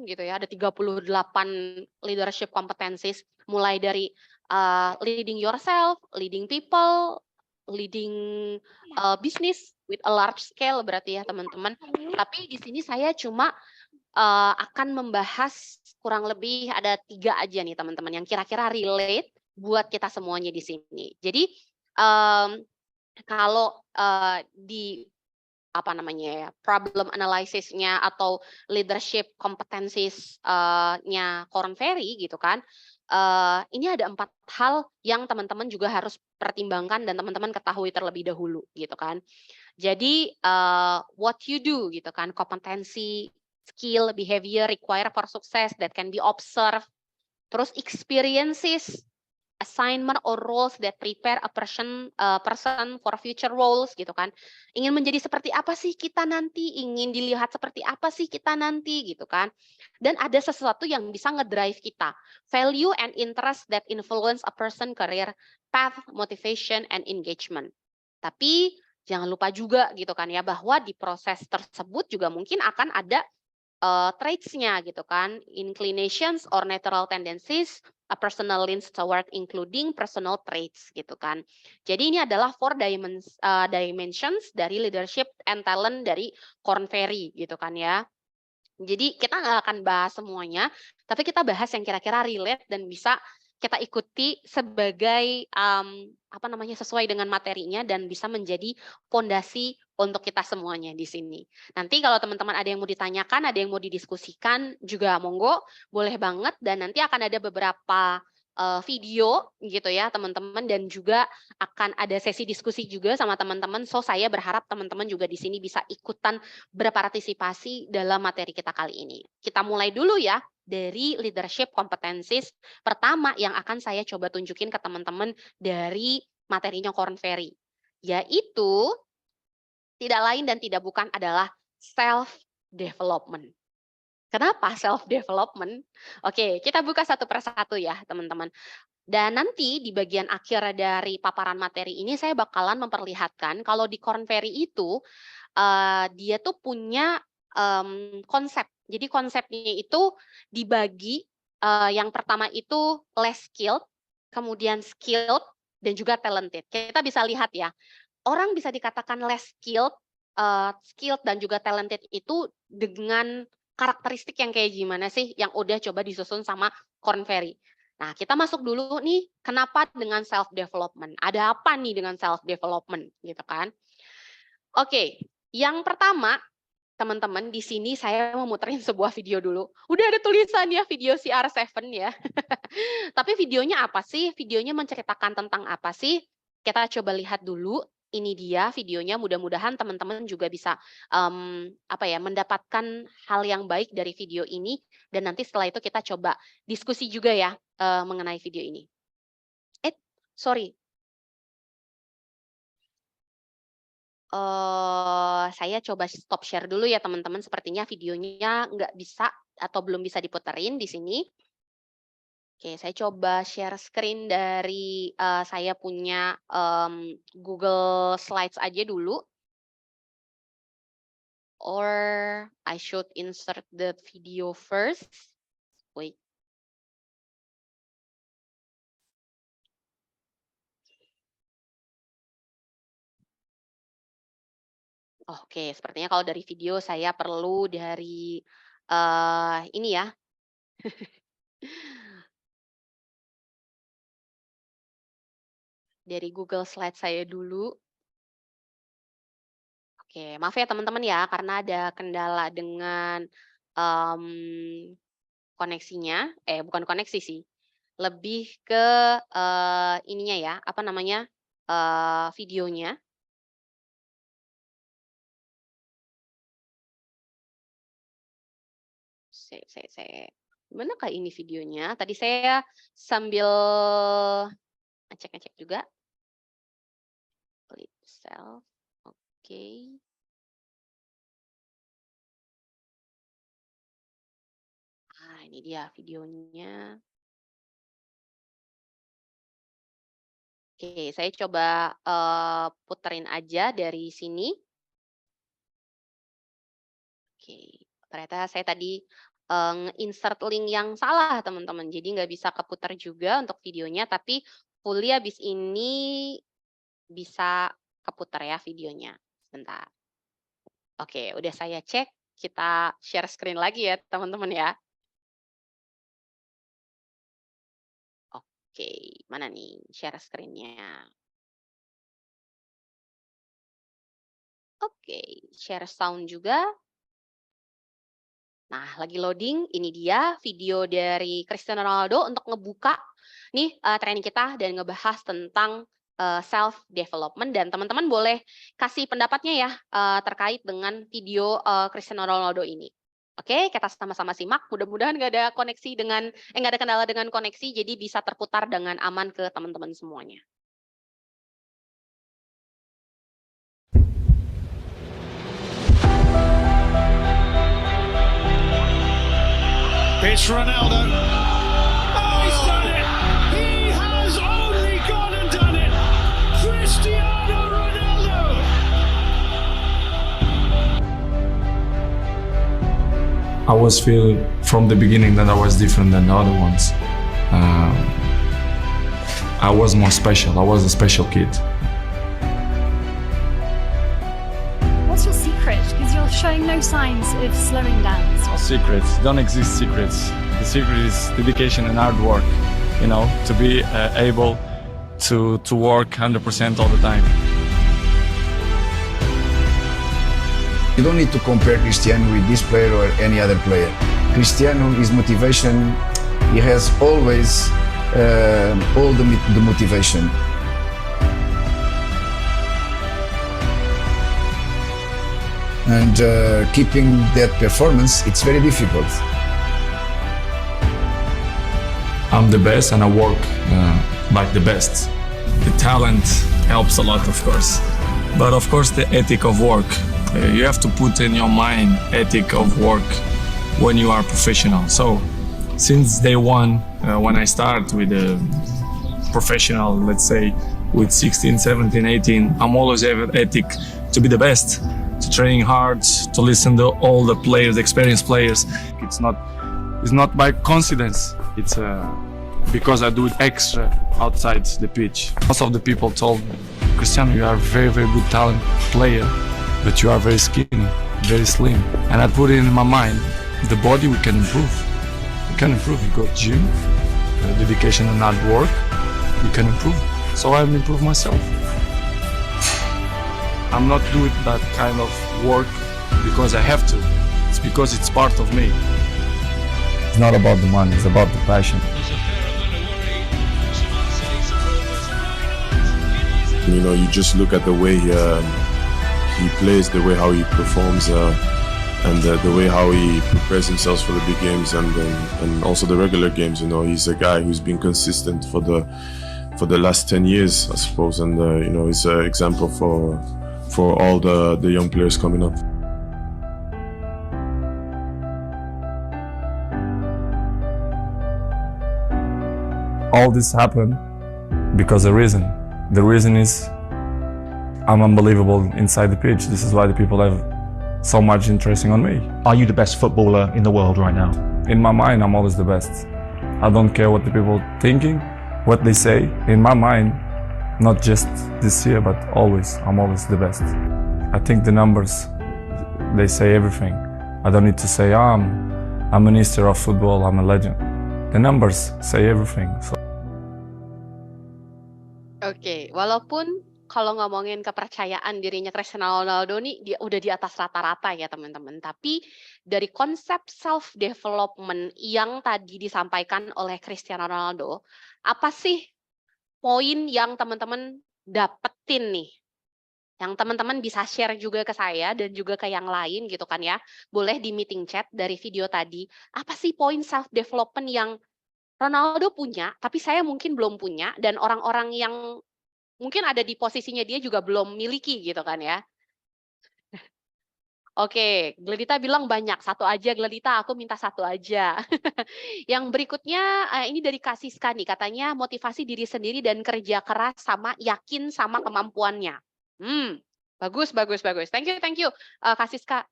gitu ya, ada 38 leadership competencies mulai dari leading yourself, leading people, leading business with a large scale berarti ya, teman-teman. Tapi di sini saya cuma akan membahas kurang lebih ada 3 aja nih, teman-teman, yang kira-kira relate buat kita semuanya di sini. Jadi kalau di apa namanya ya, problem analysis-nya atau leadership competencies-nya Korn Ferry gitu kan, ini ada 4 hal yang teman-teman juga harus pertimbangkan dan teman-teman ketahui terlebih dahulu gitu kan. Jadi what you do gitu kan, kompetensi, skill, behavior required for success that can be observed, terus experiences, assignment or roles that prepare a person for future roles gitu kan. Ingin menjadi seperti apa sih kita nanti, ingin dilihat seperti apa sih kita nanti gitu kan. Dan ada sesuatu yang bisa ngedrive kita, value and interest that influence a person career path, motivation and engagement. Tapi jangan lupa juga gitu kan ya, bahwa di proses tersebut juga mungkin akan ada traits-nya gitu kan, inclinations or natural tendencies, a personal leans toward including personal traits gitu kan. Jadi ini adalah 4 dimensions dari leadership and talent dari Korn Ferry gitu kan ya. Jadi kita nggak akan bahas semuanya, tapi kita bahas yang kira-kira relate dan bisa kita ikuti sebagai apa namanya, sesuai dengan materinya dan bisa menjadi fondasi untuk kita semuanya di sini. Nanti kalau teman-teman ada yang mau ditanyakan, ada yang mau didiskusikan juga monggo, boleh banget, dan nanti akan ada beberapa video gitu ya teman-teman, dan juga akan ada sesi diskusi juga sama teman-teman. So saya berharap teman-teman juga di sini bisa ikutan berpartisipasi dalam materi kita kali ini. Kita mulai dulu ya dari leadership competencies pertama yang akan saya coba tunjukin ke teman-teman dari materinya Korn Ferry, yaitu tidak lain dan tidak bukan adalah self-development. Kenapa self-development? Oke, kita buka satu persatu ya, teman-teman. Dan nanti di bagian akhir dari paparan materi ini saya bakalan memperlihatkan kalau di Korn Ferry itu dia tuh punya konsep. Jadi konsepnya itu dibagi, yang pertama itu less skilled, kemudian skilled, dan juga talented. Kita bisa lihat ya, orang bisa dikatakan less skilled, skilled dan juga talented itu dengan karakteristik yang kayak gimana sih yang udah coba disusun sama Korn Ferry. Nah, kita masuk dulu nih, kenapa dengan self development? Ada apa nih dengan self development gitu kan? Oke, yang pertama, teman-teman, di sini saya mau muterin sebuah video dulu. Udah ada tulisannya video CR7 ya. Tapi videonya apa sih? Videonya menceritakan tentang apa sih? Kita coba lihat dulu. Ini dia videonya, mudah-mudahan teman-teman juga bisa apa ya, mendapatkan hal yang baik dari video ini, dan nanti setelah itu kita coba diskusi juga ya mengenai video ini. Sorry. Saya coba stop share dulu ya teman-teman, sepertinya videonya nggak bisa atau belum bisa diputerin di sini. Oke, saya coba share screen dari saya punya Google Slides aja dulu. Or I should insert the video first. Wait. Oke, sepertinya kalau dari video saya perlu dari ini ya. Dari Google Slide saya dulu. Oke, maaf ya teman-teman ya, karena ada kendala dengan koneksinya, bukan koneksi sih, lebih ke ininya ya, apa namanya, videonya. Gimana kah ini videonya? Tadi saya sambil ngecek-ngecek juga. Self. Oke. Nah, ini dia videonya. Oke, saya coba puterin aja dari sini. Oke, ternyata saya tadi nge-insert link yang salah, teman-teman. Jadi nggak bisa keputar juga untuk videonya, tapi fully habis ini bisa keputar ya videonya. Sebentar. Oke, udah saya cek. Kita share screen lagi ya, teman-teman ya. Oke, mana nih share screen-nya? Oke, share sound juga. Nah, lagi loading, ini dia video dari Cristiano Ronaldo untuk ngebuka nih training kita dan ngebahas tentang self development, dan teman-teman boleh kasih pendapatnya ya terkait dengan video Cristiano Ronaldo ini. Oke, kita sama-sama simak. Mudah-mudahan nggak ada koneksi nggak ada kendala dengan koneksi, jadi bisa terputar dengan aman ke teman-teman semuanya. It's Ronaldo. Oh, he's done it! He has only gone and done it! Cristiano Ronaldo! I always feel from the beginning that I was different than the other ones. I was more special. I was a special kid. What's your secret? Because you're showing no signs of slowing down. No secrets, don't exist secrets. The secret is dedication and hard work, you know, to be able to work 100% all the time. You don't need to compare Cristiano with this player or any other player. Cristiano, his motivation, he has always all the motivation. And keeping that performance, it's very difficult. I'm the best and I work like the best. The talent helps a lot, of course. But of course, the ethic of work. You have to put in your mind ethic of work when you are professional. So since day one, when I start with a professional, let's say with 16, 17, 18, I'm always have ethic to be the best, to train hard, to listen to all the players, experienced players. It's not by coincidence. It's because I do it extra outside the pitch. Most of the people told Cristiano, you are a very, very good talent player, but you are very skinny, very slim. And I put it in my mind, the body we can improve. We can improve. You got gym, dedication and hard work. You can improve. So I will improve myself. I'm not doing that kind of work because I have to. It's because it's part of me. It's not about the money, it's about the passion. You know, you just look at the way he plays, the way how he performs, and the way how he prepares himself for the big games and also the regular games. You know, he's a guy who's been consistent for the last 10 years, I suppose, and you know, he's an example for all the young players coming up. All this happened because of a reason. The reason is I'm unbelievable inside the pitch. This is why the people have so much interest on me. Are you the best footballer in the world right now? In my mind, I'm always the best. I don't care what the people thinking, what they say. In my mind, not just this year, but always, I'm always the best. I think the numbers, they say everything. I don't need to say, I'm a minister of football, I'm a legend. The numbers say everything. So. Oke, walaupun kalau ngomongin kepercayaan dirinya Cristiano Ronaldo nih, dia udah di atas rata-rata ya teman-teman. Tapi dari konsep self development yang tadi disampaikan oleh Cristiano Ronaldo, apa sih poin yang teman-teman dapetin nih? Yang teman-teman bisa share juga ke saya dan juga ke yang lain gitu kan ya. Boleh di meeting chat dari video tadi. Apa sih poin self development yang Ronaldo punya, tapi saya mungkin belum punya, dan orang-orang yang mungkin ada di posisinya dia juga belum miliki gitu kan ya. Oke, Gledita bilang banyak, satu aja Gledita, aku minta satu aja. Yang berikutnya, ini dari Kak Siska nih, katanya motivasi diri sendiri dan kerja keras sama yakin sama kemampuannya. Bagus, bagus, bagus. Thank you, Kak Siska.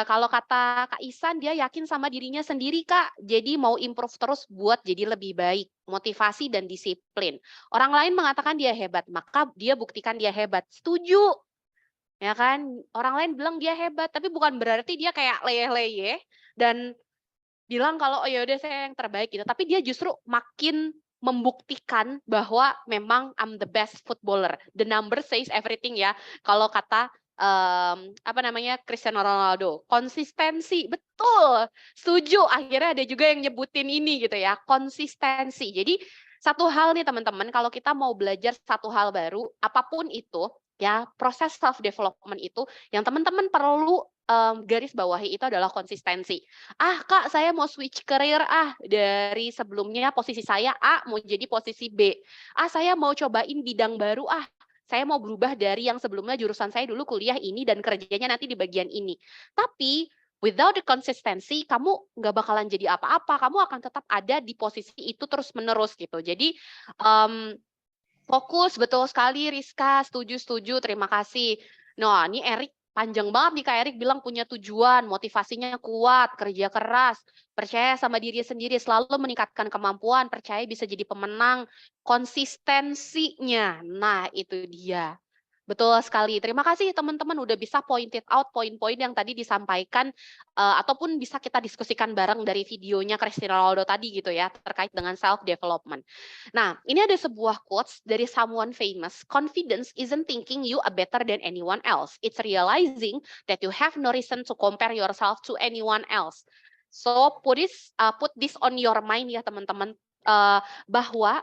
Kalau kata Kak Isan, dia yakin sama dirinya sendiri, Kak. Jadi mau improve terus buat jadi lebih baik. Motivasi dan disiplin. Orang lain mengatakan dia hebat, maka dia buktikan dia hebat. Setuju. Ya kan, orang lain bilang dia hebat, tapi bukan berarti dia kayak leyeh-leyeh dan bilang kalau oh ya udah saya yang terbaik gitu. Tapi dia justru makin membuktikan bahwa memang I'm the best footballer. The number says everything ya. Kalau kata Cristiano Ronaldo, konsistensi, betul, setuju. Akhirnya ada juga yang nyebutin ini gitu ya, konsistensi. Jadi satu hal nih teman-teman, kalau kita mau belajar satu hal baru, apapun itu, ya proses self development itu yang teman-teman perlu garis bawahi itu adalah konsistensi. Kak, saya mau switch career dari sebelumnya posisi saya A mau jadi posisi B. Saya mau cobain bidang baru saya mau berubah dari yang sebelumnya jurusan saya dulu kuliah ini dan kerjanya nanti di bagian ini. Tapi without the consistency, kamu nggak bakalan jadi apa-apa. Kamu akan tetap ada di posisi itu terus-menerus gitu. Jadi fokus, betul sekali Rizka, setuju, terima kasih. Nah, ini Erik, panjang banget nih Kak Erik bilang punya tujuan, motivasinya kuat, kerja keras, percaya sama diri sendiri, selalu meningkatkan kemampuan, percaya bisa jadi pemenang, konsistensinya. Nah, itu dia. Betul sekali. Terima kasih teman-teman udah bisa pointed out poin-poin yang tadi disampaikan ataupun bisa kita diskusikan bareng dari videonya Cristiano Ronaldo tadi gitu ya terkait dengan self development. Nah, ini ada sebuah quotes dari someone famous. Confidence isn't thinking you are better than anyone else. It's realizing that you have no reason to compare yourself to anyone else. So put this on your mind ya teman-teman bahwa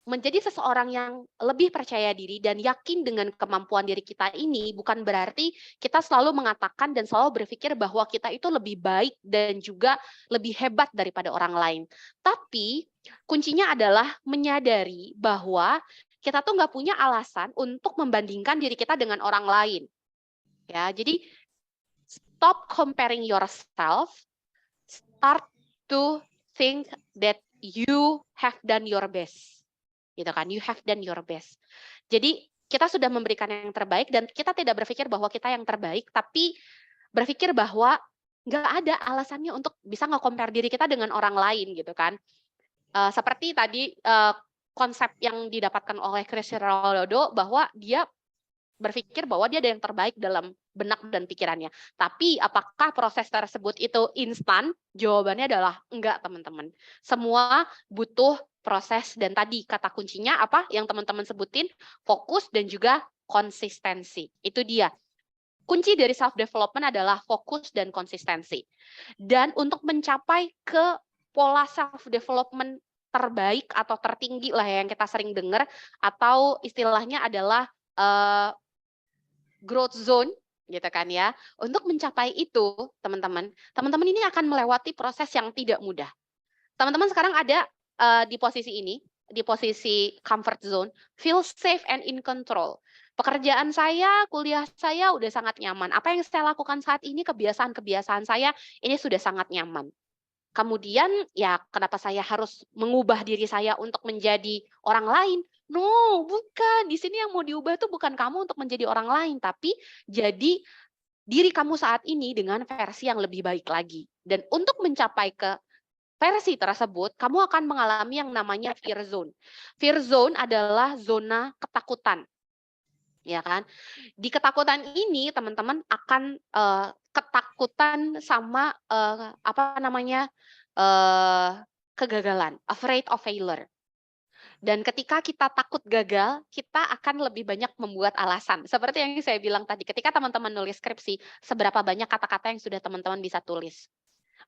menjadi seseorang yang lebih percaya diri dan yakin dengan kemampuan diri kita ini bukan berarti kita selalu mengatakan dan selalu berpikir bahwa kita itu lebih baik dan juga lebih hebat daripada orang lain. Tapi kuncinya adalah menyadari bahwa kita tuh nggak punya alasan untuk membandingkan diri kita dengan orang lain. Ya, jadi stop comparing yourself, start to think that you have done your best. Gitu kan, you have done your best. Jadi kita sudah memberikan yang terbaik dan kita tidak berpikir bahwa kita yang terbaik, tapi berpikir bahwa nggak ada alasannya untuk bisa nge-compare diri kita dengan orang lain gitu kan. Seperti tadi konsep yang didapatkan oleh Cristiano Ronaldo bahwa dia berpikir bahwa dia ada yang terbaik dalam benak dan pikirannya. Tapi apakah proses tersebut itu instan? Jawabannya adalah enggak, teman-teman. Semua butuh proses dan tadi kata kuncinya apa yang teman-teman sebutin? Fokus dan juga konsistensi. Itu dia. Kunci dari self development adalah fokus dan konsistensi. Dan untuk mencapai ke pola self development terbaik atau tertinggi lah yang kita sering dengar atau istilahnya adalah growth zone gitu kan ya. Untuk mencapai itu, teman-teman ini akan melewati proses yang tidak mudah. Teman-teman sekarang ada di posisi ini, di posisi comfort zone, feel safe and in control. Pekerjaan saya, kuliah saya udah sangat nyaman. Apa yang saya lakukan saat ini, kebiasaan-kebiasaan saya, ini sudah sangat nyaman. Kemudian, ya kenapa saya harus mengubah diri saya untuk menjadi orang lain? No, bukan. Di sini yang mau diubah tuh bukan kamu untuk menjadi orang lain, tapi jadi diri kamu saat ini dengan versi yang lebih baik lagi. Dan untuk mencapai ke versi tersebut, kamu akan mengalami yang namanya fear zone. Fear zone adalah zona ketakutan. Ya kan? Di ketakutan ini teman-teman akan ketakutan sama kegagalan, afraid of failure. Dan ketika kita takut gagal, kita akan lebih banyak membuat alasan. Seperti yang saya bilang tadi, ketika teman-teman nulis skripsi, seberapa banyak kata-kata yang sudah teman-teman bisa tulis.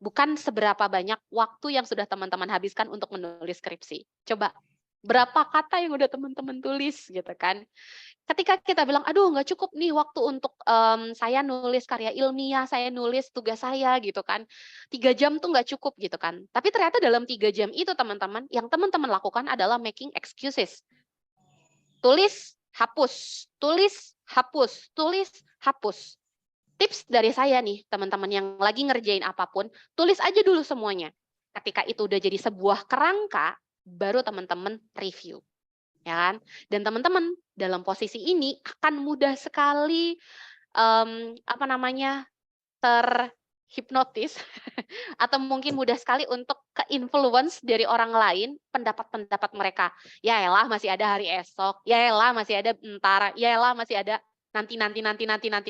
Bukan seberapa banyak waktu yang sudah teman-teman habiskan untuk menulis skripsi. Coba, berapa kata yang udah teman-teman tulis gitu kan. Ketika kita bilang, aduh nggak cukup nih waktu untuk saya nulis karya ilmiah, saya nulis tugas saya gitu kan. 3 jam tuh nggak cukup gitu kan. Tapi ternyata dalam 3 jam itu teman-teman, yang teman-teman lakukan adalah making excuses. Tulis, hapus, tulis, hapus, tulis, hapus. tips dari saya nih, teman-teman yang lagi ngerjain apapun, tulis aja dulu semuanya. Ketika itu udah jadi sebuah kerangka, baru teman-teman review. Ya kan? Dan teman-teman dalam posisi ini akan mudah sekali terhipnotis atau mungkin mudah sekali untuk ke-influence dari orang lain pendapat-pendapat mereka. Ya elah masih ada hari esok, ya elah masih ada bentar, ya elah masih ada nanti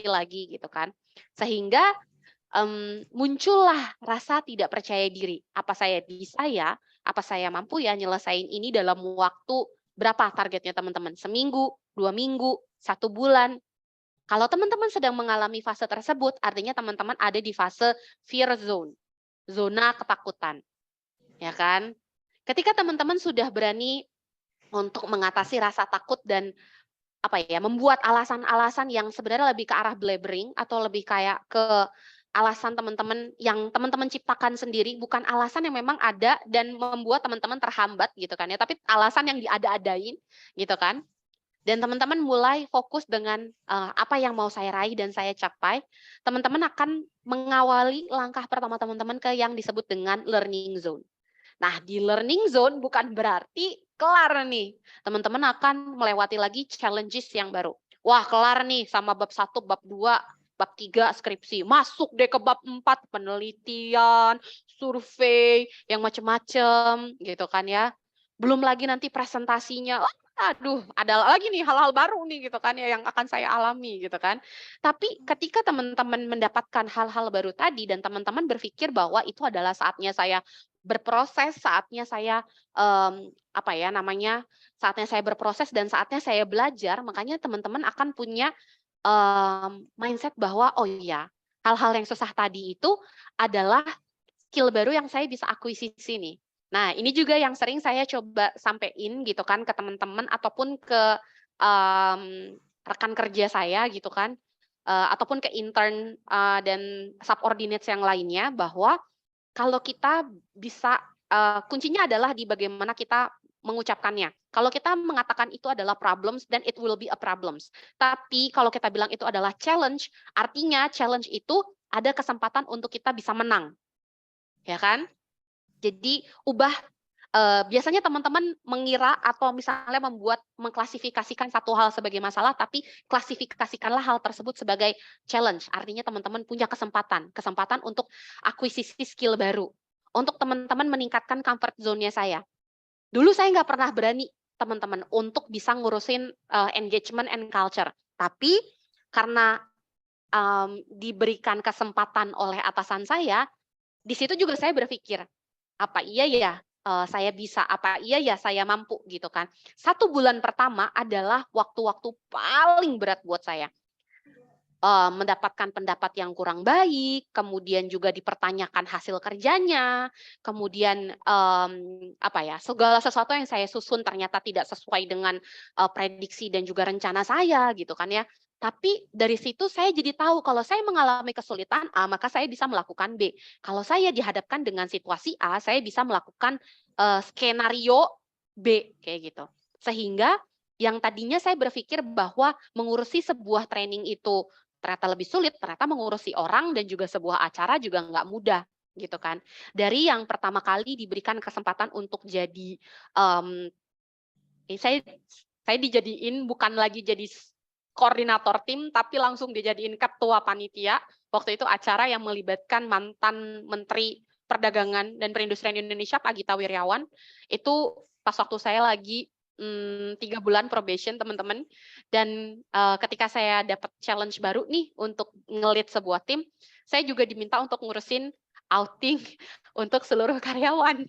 lagi gitu kan. Sehingga muncullah rasa tidak percaya diri. Apa saya bisa ya? Apa saya mampu ya nyelesain ini dalam waktu berapa targetnya teman-teman? Seminggu, 2 minggu, 1 bulan. Kalau teman-teman sedang mengalami fase tersebut, artinya teman-teman ada di fase fear zone, zona ketakutan. Ya kan? Ketika teman-teman sudah berani untuk mengatasi rasa takut dan membuat alasan-alasan yang sebenarnya lebih ke arah blabbering atau lebih kayak ke alasan teman-teman yang teman-teman ciptakan sendiri, bukan alasan yang memang ada dan membuat teman-teman terhambat gitu kan ya, tapi alasan yang diada-adain gitu kan. Dan teman-teman mulai fokus dengan apa yang mau saya raih dan saya capai, teman-teman akan mengawali langkah pertama teman-teman ke yang disebut dengan learning zone. Nah, di learning zone bukan berarti kelar nih. Teman-teman akan melewati lagi challenges yang baru. Wah, kelar nih sama bab 1, bab 2, bab 3 skripsi. Masuk deh ke bab 4 penelitian, survei, yang macam-macam gitu kan ya. Belum lagi nanti presentasinya. Aduh, ada lagi nih hal-hal baru nih gitu kan ya yang akan saya alami gitu kan. Tapi ketika teman-teman mendapatkan hal-hal baru tadi dan teman-teman berpikir bahwa itu adalah saatnya saya berproses, saatnya saya saatnya saya berproses dan saatnya saya belajar, makanya teman-teman akan punya mindset bahwa oh iya, hal-hal yang susah tadi itu adalah skill baru yang saya bisa akuisisi nih. Nah, ini juga yang sering saya coba sampein gitu kan ke teman-teman ataupun ke rekan kerja saya gitu kan, ataupun ke intern dan subordinates yang lainnya, bahwa kalau kita bisa, kuncinya adalah di bagaimana kita mengucapkannya. Kalau kita mengatakan itu adalah problems, then it will be a problems. Tapi kalau kita bilang itu adalah challenge, artinya challenge itu ada kesempatan untuk kita bisa menang. Ya kan? Jadi biasanya teman-teman mengira atau misalnya mengklasifikasikan satu hal sebagai masalah, tapi klasifikasikanlah hal tersebut sebagai challenge. Artinya teman-teman punya kesempatan untuk akuisisi skill baru. Untuk teman-teman meningkatkan comfort zone-nya saya. Dulu saya nggak pernah berani teman-teman untuk bisa ngurusin engagement and culture. Tapi karena diberikan kesempatan oleh atasan saya, di situ juga saya berpikir, apa iya ya saya bisa, apa iya ya saya mampu gitu kan. 1 bulan pertama adalah waktu-waktu paling berat buat saya. Mendapatkan pendapat yang kurang baik, kemudian juga dipertanyakan hasil kerjanya, kemudian segala sesuatu yang saya susun ternyata tidak sesuai dengan prediksi dan juga rencana saya gitu kan ya. Tapi dari situ saya jadi tahu kalau saya mengalami kesulitan A, maka saya bisa melakukan B. Kalau saya dihadapkan dengan situasi A, saya bisa melakukan skenario B kayak gitu. Sehingga yang tadinya saya berpikir bahwa mengurusi sebuah training itu ternyata lebih sulit, ternyata mengurusi orang dan juga sebuah acara juga nggak mudah gitu kan. Dari yang pertama kali diberikan kesempatan untuk jadi saya dijadiin bukan lagi jadi koordinator tim, tapi langsung dijadiin ketua panitia. Waktu itu acara yang melibatkan mantan Menteri Perdagangan dan Perindustrian Indonesia, Pak Gita Wirjawan. Itu pas waktu saya lagi 3 bulan probation, teman-teman. Dan ketika saya dapat challenge baru nih untuk nge-lead sebuah tim, saya juga diminta untuk ngurusin outing untuk seluruh karyawan.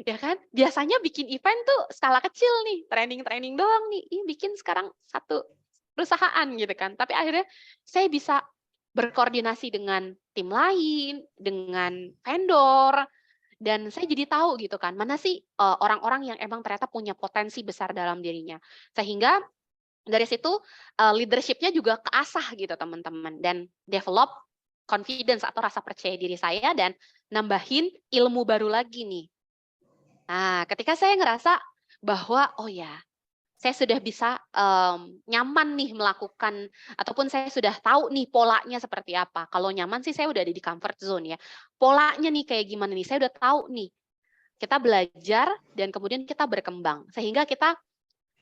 Ya kan, biasanya bikin event tuh skala kecil nih, training doang nih, ini bikin sekarang 1 perusahaan gitu kan. Tapi akhirnya saya bisa berkoordinasi dengan tim lain, dengan vendor, dan saya jadi tahu gitu kan, mana sih orang-orang yang emang ternyata punya potensi besar dalam dirinya. Sehingga dari situ leadership-nya juga keasah gitu teman-teman, dan develop confidence atau rasa percaya diri saya, dan nambahin ilmu baru lagi nih. Nah, ketika saya ngerasa bahwa oh ya, saya sudah bisa nyaman nih melakukan, ataupun saya sudah tahu nih polanya seperti apa. Kalau nyaman sih saya udah ada di comfort zone ya. Polanya nih kayak gimana nih, saya udah tahu nih. Kita belajar dan kemudian kita berkembang. Sehingga kita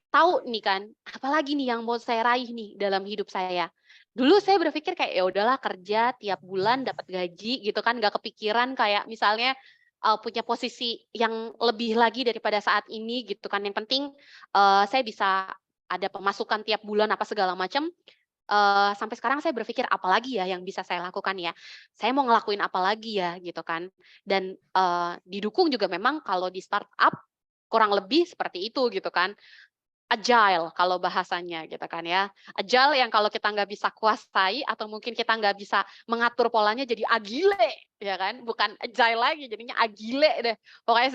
tahu nih kan, apalagi nih yang mau saya raih nih dalam hidup saya. Dulu saya berpikir kayak ya udahlah kerja tiap bulan dapat gaji gitu kan, nggak kepikiran kayak misalnya punya posisi yang lebih lagi daripada saat ini gitu kan. Yang penting saya bisa ada pemasukan tiap bulan apa segala macam. Sampai sekarang saya berpikir apalagi ya yang bisa saya lakukan ya. Saya mau ngelakuin apa lagi ya gitu kan. Dan didukung juga memang kalau di startup kurang lebih seperti itu gitu kan. Agile kalau bahasanya gitu kan ya. Agile yang kalau kita nggak bisa kuasai atau mungkin kita nggak bisa mengatur polanya jadi agile ya kan, bukan agile lagi jadinya agile deh. Pokoknya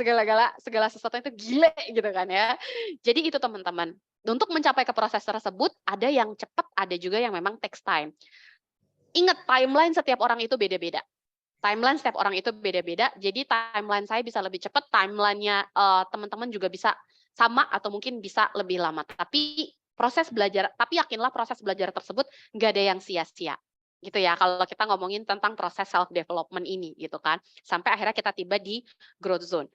segala sesuatu itu gile gitu kan ya. Jadi itu teman-teman. Untuk mencapai ke proses tersebut ada yang cepat, ada juga yang memang takes time. Ingat timeline setiap orang itu beda-beda. Timeline setiap orang itu beda-beda. Jadi timeline saya bisa lebih cepat, timelinenya teman-teman juga bisa sama atau mungkin bisa lebih lama. Tapi proses belajar, tapi yakinlah proses belajar tersebut nggak ada yang sia-sia. Gitu ya, kalau kita ngomongin tentang proses self-development ini gitu kan. Sampai akhirnya kita tiba di growth zone.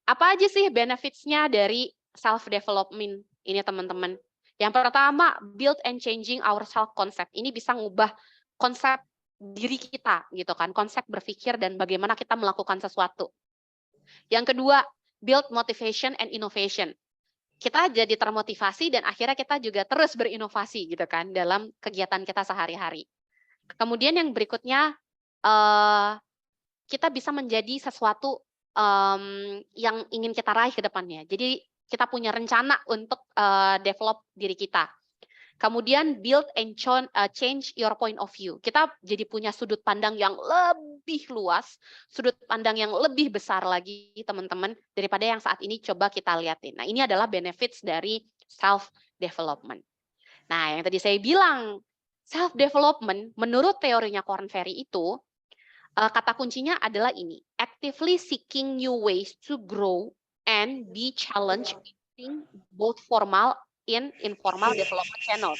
Apa aja sih benefits-nya dari self-development ini teman-teman? Yang pertama, build and changing our self-concept. Ini bisa ngubah konsep diri kita gitu kan, konsep berpikir dan bagaimana kita melakukan sesuatu. Yang kedua, build motivation and innovation. Kita jadi termotivasi dan akhirnya kita juga terus berinovasi gitu kan dalam kegiatan kita sehari-hari. Kemudian yang berikutnya kita bisa menjadi sesuatu yang ingin kita raih ke depannya. Jadi kita punya rencana untuk develop diri kita. Kemudian build and change your point of view. Kita jadi punya sudut pandang yang lebih luas, sudut pandang yang lebih besar lagi teman-teman daripada yang saat ini coba kita lihatin. Nah ini adalah benefits dari self-development. Nah yang tadi saya bilang, self-development menurut teorinya Korn Ferry itu, kata kuncinya adalah ini, actively seeking new ways to grow and be challenged in both formal in informal development channel.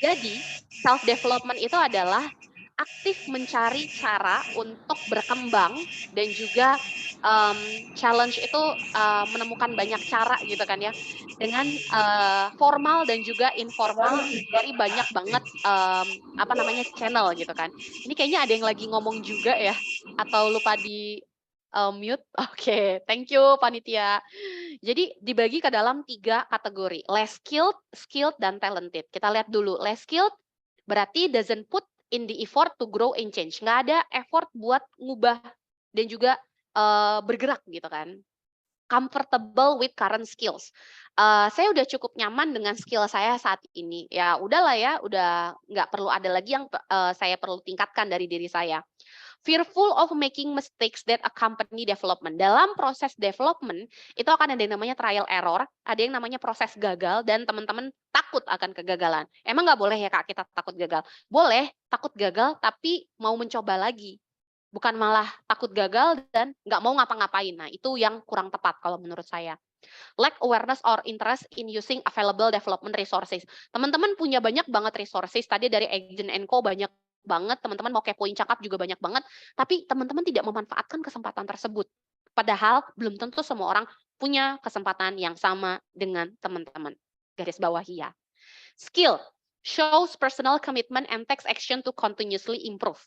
Jadi, self-development itu adalah aktif mencari cara untuk berkembang dan juga challenge itu menemukan banyak cara gitu kan ya, dengan formal dan juga informal dari banyak banget channel gitu kan. Ini kayaknya ada yang lagi ngomong juga ya, atau lupa di mute. Oke, thank you panitia. Jadi dibagi ke dalam 3 kategori, less skilled, skilled, dan talented. Kita lihat dulu, less skilled berarti doesn't put in the effort to grow and change. Nggak ada effort buat ngubah dan juga bergerak gitu kan. Comfortable with current skills. Saya udah cukup nyaman dengan skill saya saat ini. Ya udahlah ya, udah nggak perlu ada lagi yang saya perlu tingkatkan dari diri saya. Fearful of making mistakes that accompany development. Dalam proses development, itu akan ada yang namanya trial error, ada yang namanya proses gagal, dan teman-teman takut akan kegagalan. Emang nggak boleh ya Kak kita takut gagal? Boleh, takut gagal, tapi mau mencoba lagi. Bukan malah takut gagal dan nggak mau ngapa-ngapain. Nah, itu yang kurang tepat kalau menurut saya. Lack awareness or interest in using available development resources. Teman-teman punya banyak banget resources, tadi dari Agent & Co banyak banget, teman-teman mau kepoin cakap juga banyak banget, tapi teman-teman tidak memanfaatkan kesempatan tersebut. Padahal belum tentu semua orang punya kesempatan yang sama dengan teman-teman. Garis bawahi ya. Skill shows personal commitment and takes action to continuously improve.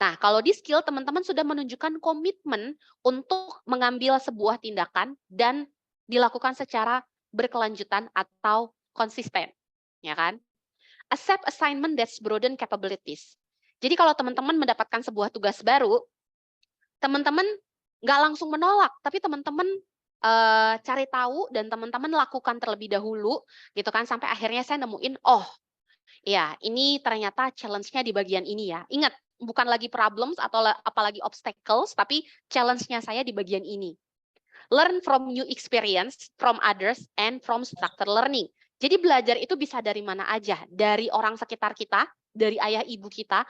Nah, kalau di skill teman-teman sudah menunjukkan komitmen untuk mengambil sebuah tindakan dan dilakukan secara berkelanjutan atau konsisten, ya kan? Accept assignment that's broaden capabilities. Jadi kalau teman-teman mendapatkan sebuah tugas baru, teman-teman nggak langsung menolak, tapi teman-teman cari tahu dan teman-teman lakukan terlebih dahulu, gitu kan, sampai akhirnya saya nemuin, oh, ya ini ternyata challenge-nya di bagian ini ya. Ingat, bukan lagi problems atau apalagi obstacles, tapi challenge-nya saya di bagian ini. Learn from new experience, from others, and from structured learning. Jadi belajar itu bisa dari mana aja, dari orang sekitar kita, dari ayah ibu kita,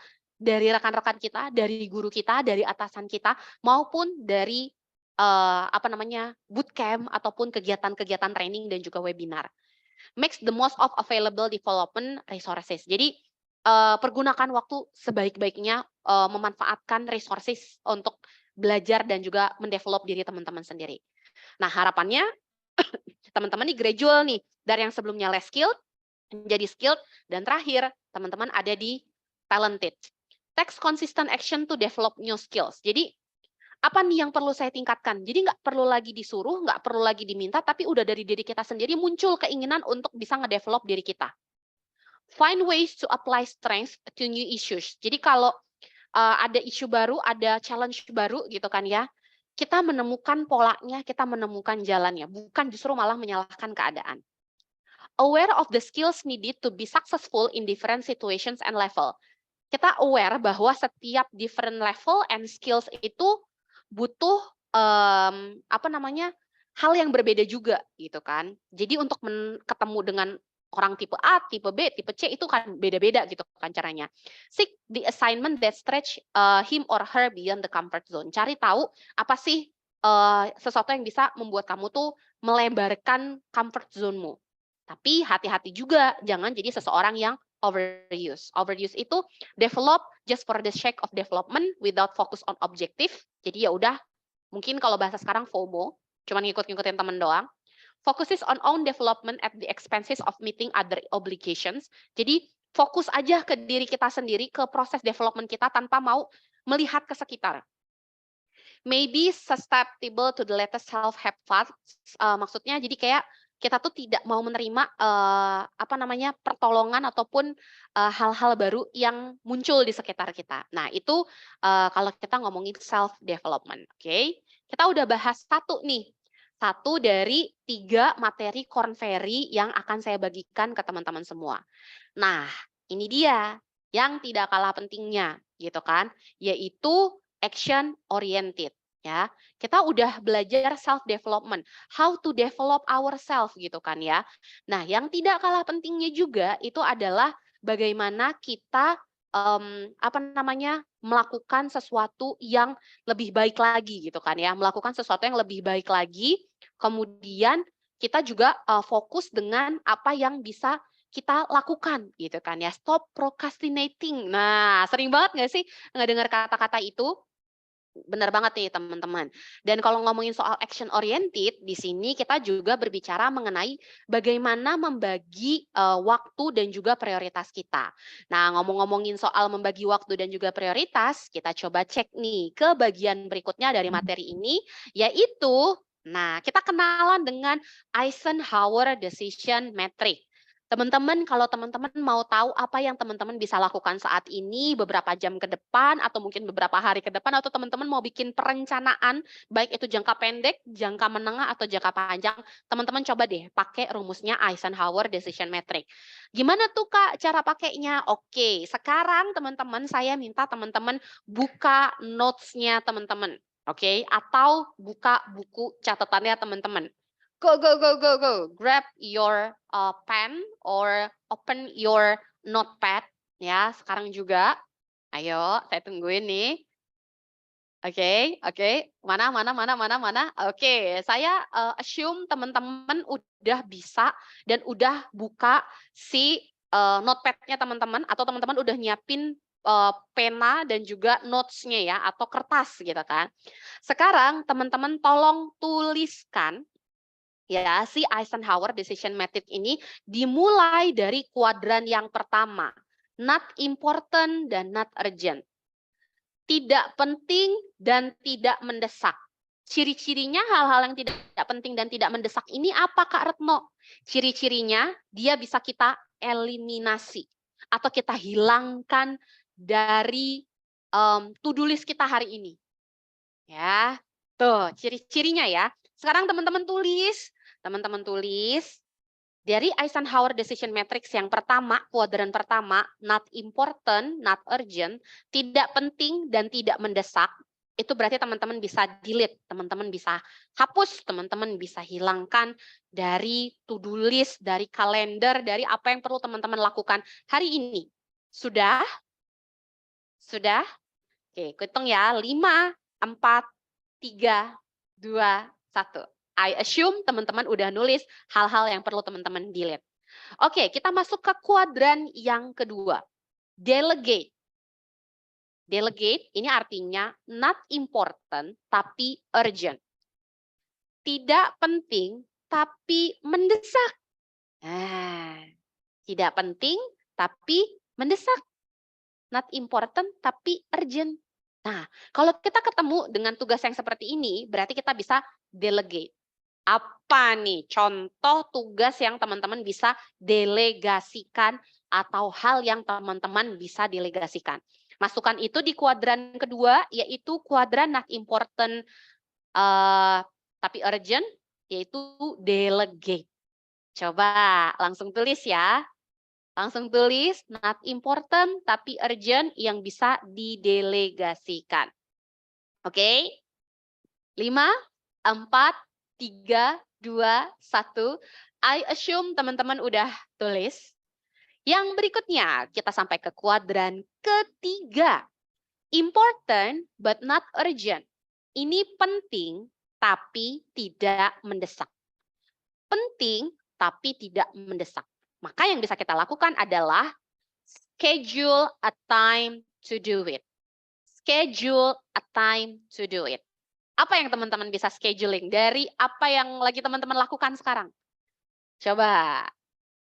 dari rekan-rekan kita, dari guru kita, dari atasan kita, maupun dari bootcamp ataupun kegiatan-kegiatan training dan juga webinar. Makes the most of available development resources. Jadi pergunakan waktu sebaik-baiknya, memanfaatkan resources untuk belajar dan juga mendevelop diri teman-teman sendiri. Nah, harapannya teman-teman nih gradual nih, dari yang sebelumnya less skilled menjadi skilled, dan terakhir teman-teman ada di talented. Takes consistent action to develop new skills. Jadi apa nih yang perlu saya tingkatkan? Jadi nggak perlu lagi disuruh, nggak perlu lagi diminta, tapi udah dari diri kita sendiri muncul keinginan untuk bisa ngedevelop diri kita. Find ways to apply strength to new issues. Jadi kalau ada isu baru, ada challenge baru gitu kan ya, kita menemukan polanya, kita menemukan jalannya, bukan justru malah menyalahkan keadaan. Aware of the skills needed to be successful in different situations and level. Kita aware bahwa setiap different level and skills itu butuh hal yang berbeda juga gitu kan. Jadi untuk ketemu dengan orang tipe A, tipe B, tipe C itu kan beda-beda gitu kan caranya. Seek the assignment that stretch him or her beyond the comfort zone. Cari tahu apa sih sesuatu yang bisa membuat kamu tuh melebarkan comfort zone-mu. Tapi hati-hati juga, jangan jadi seseorang yang overuse. Overuse itu develop just for the sake of development without focus on objective. Jadi ya udah, mungkin kalau bahasa sekarang FOMO, cuman ngikut-ngikutin temen doang. Focuses on own development at the expenses of meeting other obligations. Jadi fokus aja ke diri kita sendiri, ke proses development kita tanpa mau melihat ke sekitar. Maybe susceptible to the latest self-help path. Maksudnya jadi kayak kita tuh tidak mau menerima pertolongan ataupun hal-hal baru yang muncul di sekitar kita. Nah, itu kalau kita ngomongin self development, oke? Kita udah bahas satu dari 3 materi Korn Ferry yang akan saya bagikan ke teman-teman semua. Nah, ini dia yang tidak kalah pentingnya, gitu kan? Yaitu action oriented. Ya, kita udah belajar self development, how to develop ourselves gitu kan ya. Nah, yang tidak kalah pentingnya juga itu adalah bagaimana kita melakukan sesuatu yang lebih baik lagi gitu kan ya, melakukan sesuatu yang lebih baik lagi. Kemudian kita juga fokus dengan apa yang bisa kita lakukan gitu kan ya. Stop procrastinating. Nah, sering banget nggak sih ngedengar kata-kata itu? Benar banget nih teman-teman. Dan kalau ngomongin soal action oriented, di sini kita juga berbicara mengenai bagaimana membagi waktu dan juga prioritas kita. Nah, ngomong-ngomongin soal membagi waktu dan juga prioritas, kita coba cek nih ke bagian berikutnya dari materi ini, yaitu, kita kenalan dengan Eisenhower Decision Matrix. Teman-teman, kalau teman-teman mau tahu apa yang teman-teman bisa lakukan saat ini, beberapa jam ke depan, atau mungkin beberapa hari ke depan, atau teman-teman mau bikin perencanaan, baik itu jangka pendek, jangka menengah, atau jangka panjang, teman-teman coba deh pakai rumusnya Eisenhower Decision Matrix. Gimana tuh Kak cara pakainya? Oke, sekarang teman-teman saya minta teman-teman buka notes-nya teman-teman. Oke, atau buka buku catatannya teman-teman. Go. Grab your pen or open your notepad ya sekarang juga. Ayo, saya tungguin nih. Oke. Mana? Oke, saya assume teman-teman udah bisa dan udah buka si notepad-nya teman-teman, atau teman-teman udah nyiapin pena dan juga notes-nya ya, atau kertas gitu kan. Sekarang teman-teman tolong tuliskan ya, si Eisenhower Decision Matrix ini dimulai dari kuadran yang pertama, not important dan not urgent. Tidak penting dan tidak mendesak. Ciri-cirinya hal-hal yang tidak penting dan tidak mendesak ini apa Kak Retno? Ciri-cirinya dia bisa kita eliminasi atau kita hilangkan dari to-do list kita hari ini. Ya, tuh ciri-cirinya ya. Sekarang teman-teman tulis dari Eisenhower Decision Matrix yang pertama, kuadran pertama, not important, not urgent, tidak penting dan tidak mendesak. Itu berarti teman-teman bisa delete, teman-teman bisa hapus, teman-teman bisa hilangkan dari to-do list, dari kalender, dari apa yang perlu teman-teman lakukan hari ini. Sudah? Oke, hitung ya. 5, 4, 3, 2, 1. I assume teman-teman udah nulis hal-hal yang perlu teman-teman delete. Oke, kita masuk ke kuadran yang kedua. Delegate. Delegate ini artinya not important tapi urgent. Tidak penting tapi mendesak. Nah, tidak penting tapi mendesak. Not important tapi urgent. Nah, kalau kita ketemu dengan tugas yang seperti ini, berarti kita bisa delegate. Apa nih contoh tugas yang teman-teman bisa delegasikan atau hal yang teman-teman bisa delegasikan? Masukkan itu di kuadran kedua, yaitu kuadran not important tapi urgent, yaitu delegate. Coba langsung tulis ya. Langsung tulis not important tapi urgent yang bisa didelegasikan. Oke? 5, 4, 3, 2, 1. I assume teman-teman udah tulis. Yang berikutnya kita sampai ke kuadran ketiga. Important but not urgent. Ini penting tapi tidak mendesak. Penting tapi tidak mendesak. Maka yang bisa kita lakukan adalah schedule a time to do it. Schedule a time to do it. Apa yang teman-teman bisa scheduling dari apa yang lagi teman-teman lakukan sekarang? Coba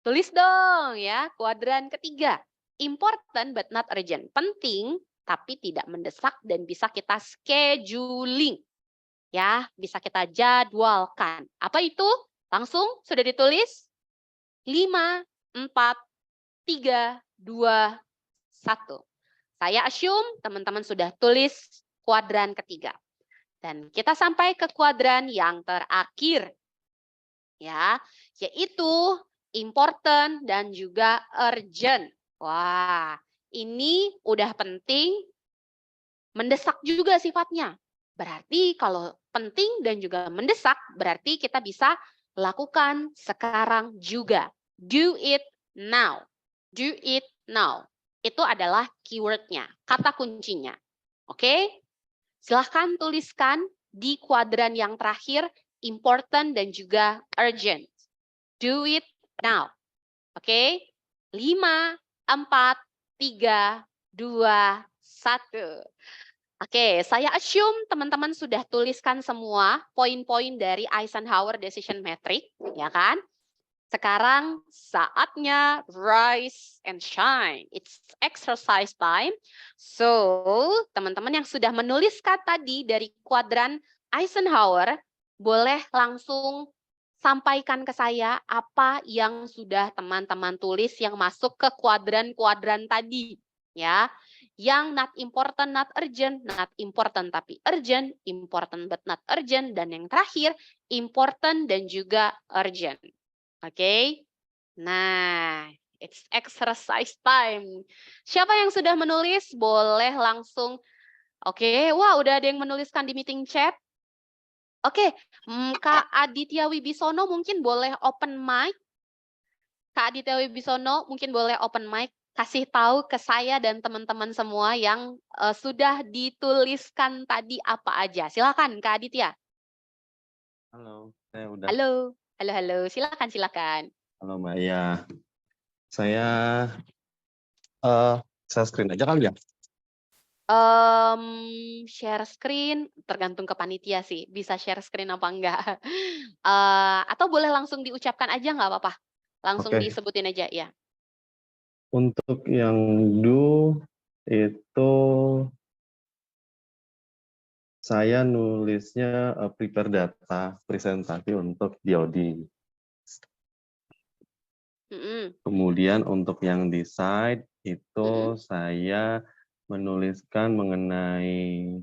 tulis dong ya, kuadran ketiga. Important but not urgent. Penting tapi tidak mendesak dan bisa kita scheduling. Ya, bisa kita jadwalkan. Apa itu? Langsung sudah ditulis? 5, 4, 3, 2, 1. Saya assume teman-teman sudah tulis kuadran ketiga. Dan kita sampai ke kuadran yang terakhir. Ya, yaitu important dan juga urgent. Wah, ini udah penting, mendesak juga sifatnya. Berarti kalau penting dan juga mendesak, berarti kita bisa lakukan sekarang juga. Do it now. Do it now. Itu adalah keywordnya, kata kuncinya. Oke? Silahkan tuliskan di kuadran yang terakhir, important dan juga urgent. Do it now. Oke? 5, 4, 3, 2, 1. Oke, saya assume teman-teman sudah tuliskan semua poin-poin dari Eisenhower Decision Matrix, ya kan? Sekarang saatnya rise and shine. It's exercise time. So, teman-teman yang sudah menuliskan tadi dari kuadran Eisenhower, boleh langsung sampaikan ke saya apa yang sudah teman-teman tulis yang masuk ke kuadran-kuadran tadi. Ya, yang not important, not urgent, not important tapi urgent, important but not urgent, dan yang terakhir, important dan juga urgent. Oke, nah, it's exercise time. Siapa yang sudah menulis, boleh langsung. Oke, wah udah ada yang menuliskan di meeting chat. Oke, Kak Aditya Wibisono mungkin boleh open mic. Kak Aditya Wibisono mungkin boleh open mic. Kasih tahu ke saya dan teman-teman semua yang sudah dituliskan tadi apa aja. Silakan Kak Aditya. Halo, saya udah. Halo. Halo, silakan. Halo Mbak, ya. Saya screen aja kali ya? Share screen, tergantung ke panitia sih, bisa share screen apa enggak. Atau boleh langsung diucapkan aja nggak apa-apa? Langsung disebutin aja, ya. Untuk yang do, itu saya nulisnya prepare data presentasi untuk DoD. Kemudian untuk yang decide itu saya menuliskan mengenai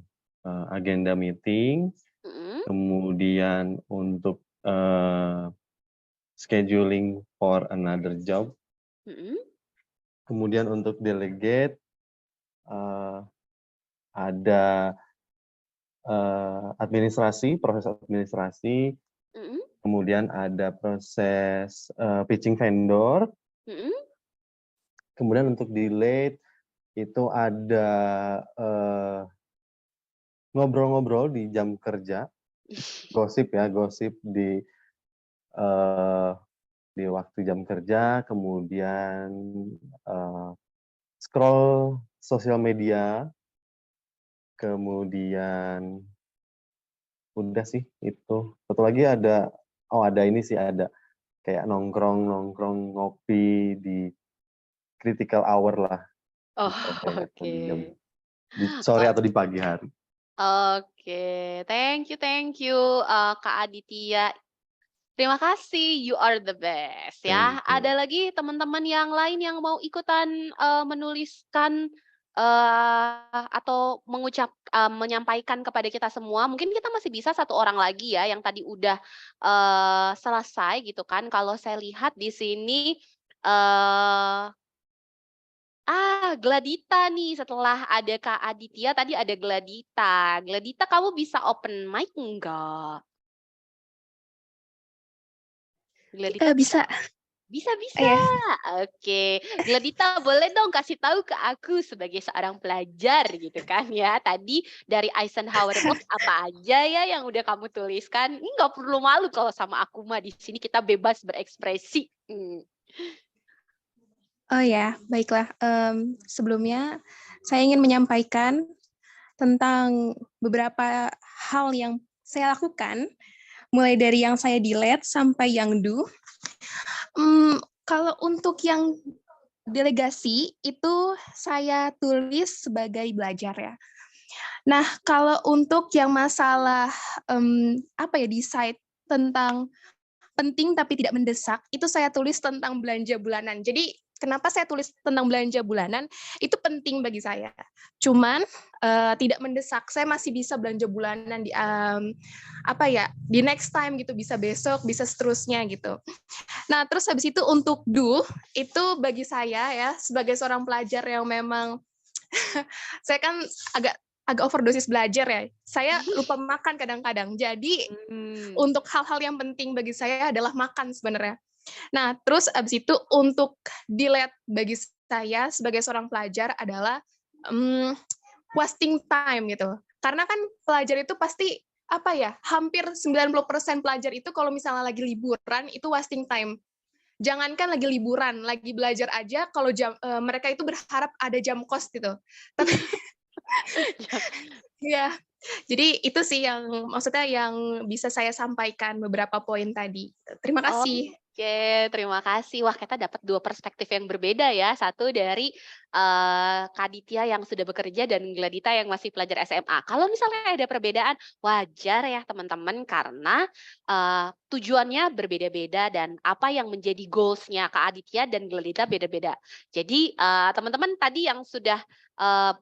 agenda meeting. Kemudian untuk scheduling for another job. Kemudian untuk delegate ada administrasi, proses administrasi, kemudian ada proses pitching vendor, kemudian untuk delete itu ada ngobrol-ngobrol di jam kerja, gosip ya, gosip di di waktu jam kerja, kemudian scroll sosial media, kemudian udah sih itu. Satu lagi ada ini sih, ada kayak nongkrong ngopi di critical hour lah. Oh, Kayak oke. di sore atau di pagi hari. Oke, thank you, Kak Aditya. Terima kasih, you are the best ya. Thank you. Ada lagi teman-teman yang lain yang mau ikutan menuliskan atau menyampaikan kepada kita semua. Mungkin kita masih bisa satu orang lagi ya yang tadi udah selesai gitu kan. Kalau saya lihat di sini Gladita nih, setelah ada Kak Aditya tadi ada Gladita. Gladita, kamu bisa open mic enggak? Gladita Bisa. Bisa. Iya. Oke. Gladita, boleh dong kasih tahu ke aku sebagai seorang pelajar gitu kan ya. Tadi dari Eisenhower Box apa aja ya yang udah kamu tuliskan. Ini nggak perlu malu kalau sama aku mah, di sini kita bebas berekspresi. Oh ya, baiklah. Sebelumnya saya ingin menyampaikan tentang beberapa hal yang saya lakukan, mulai dari yang saya delete sampai yang do. Kalau untuk yang delegasi itu saya tulis sebagai belajar ya. Nah, kalau untuk yang masalah decide tentang penting tapi tidak mendesak, itu saya tulis tentang belanja bulanan. Jadi kenapa saya tulis tentang belanja bulanan? Itu penting bagi saya. Cuman tidak mendesak. Saya masih bisa belanja bulanan di di next time gitu, bisa besok, bisa seterusnya gitu. Nah, terus habis itu untuk do, itu bagi saya ya sebagai seorang pelajar yang memang saya kan agak overdosis belajar ya. Saya lupa makan kadang-kadang. Jadi untuk hal-hal yang penting bagi saya adalah makan sebenarnya. Nah, terus abis itu untuk delete bagi saya sebagai seorang pelajar adalah wasting time gitu. Karena kan pelajar itu pasti hampir 90% pelajar itu kalau misalnya lagi liburan itu wasting time. Jangankan lagi liburan, lagi belajar aja kalau mereka itu berharap ada jam kos gitu. Tapi ya, jadi itu sih yang maksudnya yang bisa saya sampaikan beberapa poin tadi. Terima kasih. Oke, terima kasih. Wah, kita dapat dua perspektif yang berbeda ya. Satu dari Kak Aditya yang sudah bekerja dan Gladita yang masih pelajar SMA. Kalau misalnya ada perbedaan, wajar ya teman-teman, karena tujuannya berbeda-beda dan apa yang menjadi goals-nya Kak Aditya dan Gladita beda-beda. Jadi teman-teman tadi yang sudah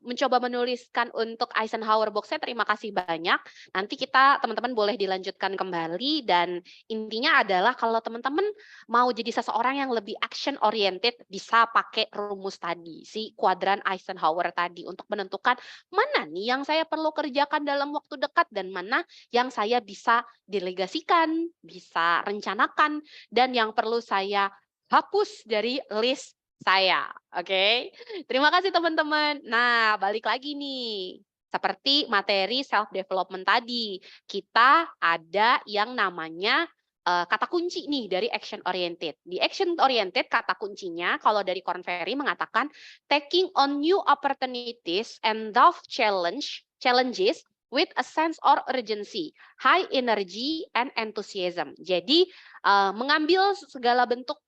mencoba menuliskan untuk Eisenhower Box-nya, terima kasih banyak. Nanti teman-teman boleh dilanjutkan kembali, dan intinya adalah kalau teman-teman mau jadi seseorang yang lebih action oriented, bisa pakai rumus tadi, si kuadran Eisenhower tadi, untuk menentukan mana nih yang saya perlu kerjakan dalam waktu dekat dan mana yang saya bisa delegasikan, bisa rencanakan, dan yang perlu saya hapus dari list saya. Oke. Terima kasih teman-teman. Nah, balik lagi nih. Seperti materi self development tadi, kita ada yang namanya kata kunci nih dari action oriented. Di action oriented kata kuncinya kalau dari Korn Ferry mengatakan taking on new opportunities and tough challenges with a sense or urgency, high energy and enthusiasm. Jadi mengambil segala bentuk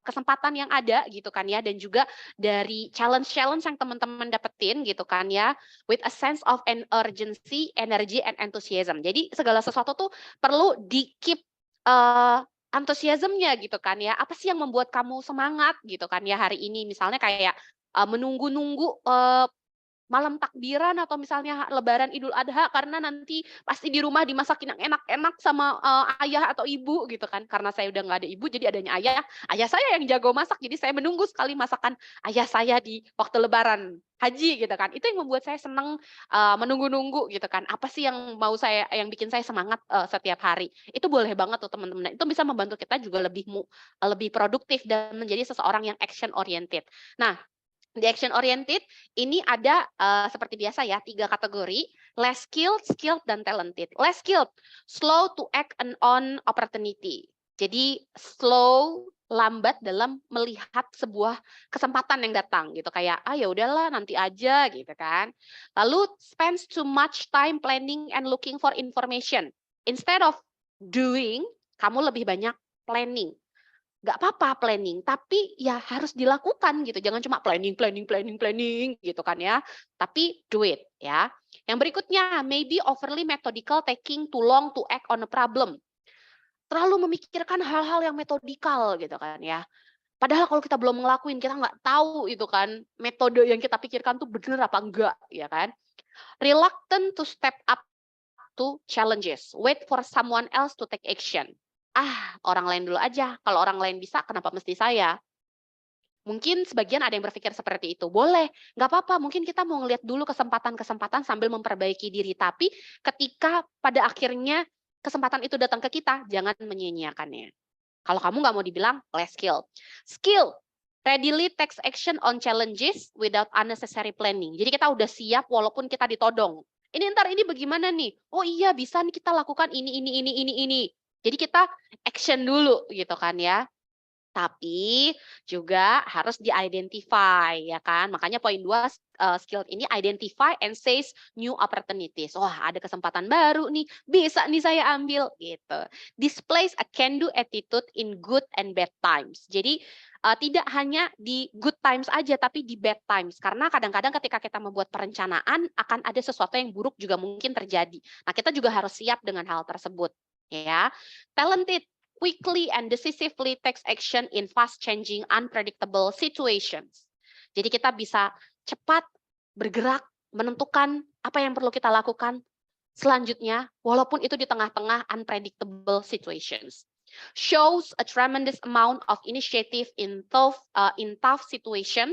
kesempatan yang ada gitu kan ya, dan juga dari challenge yang teman-teman dapetin gitu kan ya, with a sense of an urgency, energy and enthusiasm. Jadi segala sesuatu tuh perlu di keep antusiasmnya gitu kan ya. Apa sih yang membuat kamu semangat gitu kan ya hari ini, misalnya kayak menunggu-nunggu malam takbiran atau misalnya Lebaran Idul Adha karena nanti pasti di rumah dimasakin yang enak-enak sama ayah atau ibu gitu kan. Karena saya udah nggak ada ibu, jadi adanya ayah. Ayah saya yang jago masak, jadi saya menunggu sekali masakan ayah saya di waktu Lebaran Haji gitu kan. Itu yang membuat saya senang menunggu-nunggu gitu kan. Apa sih yang bikin saya semangat setiap hari? Itu boleh banget tuh teman-teman. Itu bisa membantu kita juga lebih produktif dan menjadi seseorang yang action oriented. Nah, di action oriented ini ada seperti biasa ya 3 kategori: less skilled, skilled, dan talented. Less skilled, slow to act on opportunity. Jadi slow, lambat dalam melihat sebuah kesempatan yang datang gitu, kayak ya udahlah nanti aja gitu kan. Lalu spends too much time planning and looking for information. Instead of doing, kamu lebih banyak planning. Nggak apa-apa planning, tapi ya harus dilakukan gitu. Jangan cuma planning gitu kan ya. Tapi do it ya. Yang berikutnya, maybe overly methodical, taking too long to act on a problem. Terlalu memikirkan hal-hal yang metodikal gitu kan ya. Padahal kalau kita belum ngelakuin, kita nggak tahu itu kan metode yang kita pikirkan tuh bener apa enggak ya kan. Reluctant to step up to challenges. Wait for someone else to take action. Orang lain dulu aja. Kalau orang lain bisa, kenapa mesti saya? Mungkin sebagian ada yang berpikir seperti itu. Boleh, nggak apa-apa. Mungkin kita mau ngeliat dulu kesempatan-kesempatan sambil memperbaiki diri. Tapi ketika pada akhirnya kesempatan itu datang ke kita, jangan menyia-nyiakannya. Kalau kamu nggak mau dibilang less skill. Skill, readily takes action on challenges without unnecessary planning. Jadi kita udah siap walaupun kita ditodong. Ini bagaimana nih? Oh iya, bisa nih kita lakukan ini. Jadi kita action dulu gitu kan ya. Tapi juga harus di-identify ya kan. Makanya poin 2 skill ini identify and seize new opportunities. Wah, ada kesempatan baru nih. Bisa nih saya ambil gitu. Displays a can-do attitude in good and bad times. Jadi tidak hanya di good times aja tapi di bad times. Karena kadang-kadang ketika kita membuat perencanaan akan ada sesuatu yang buruk juga mungkin terjadi. Nah, kita juga harus siap dengan hal tersebut. Ya, talented, quickly and decisively takes action in fast-changing, unpredictable situations. Jadi kita bisa cepat bergerak, menentukan apa yang perlu kita lakukan selanjutnya, walaupun itu di tengah-tengah unpredictable situations. Shows a tremendous amount of initiative in tough situation,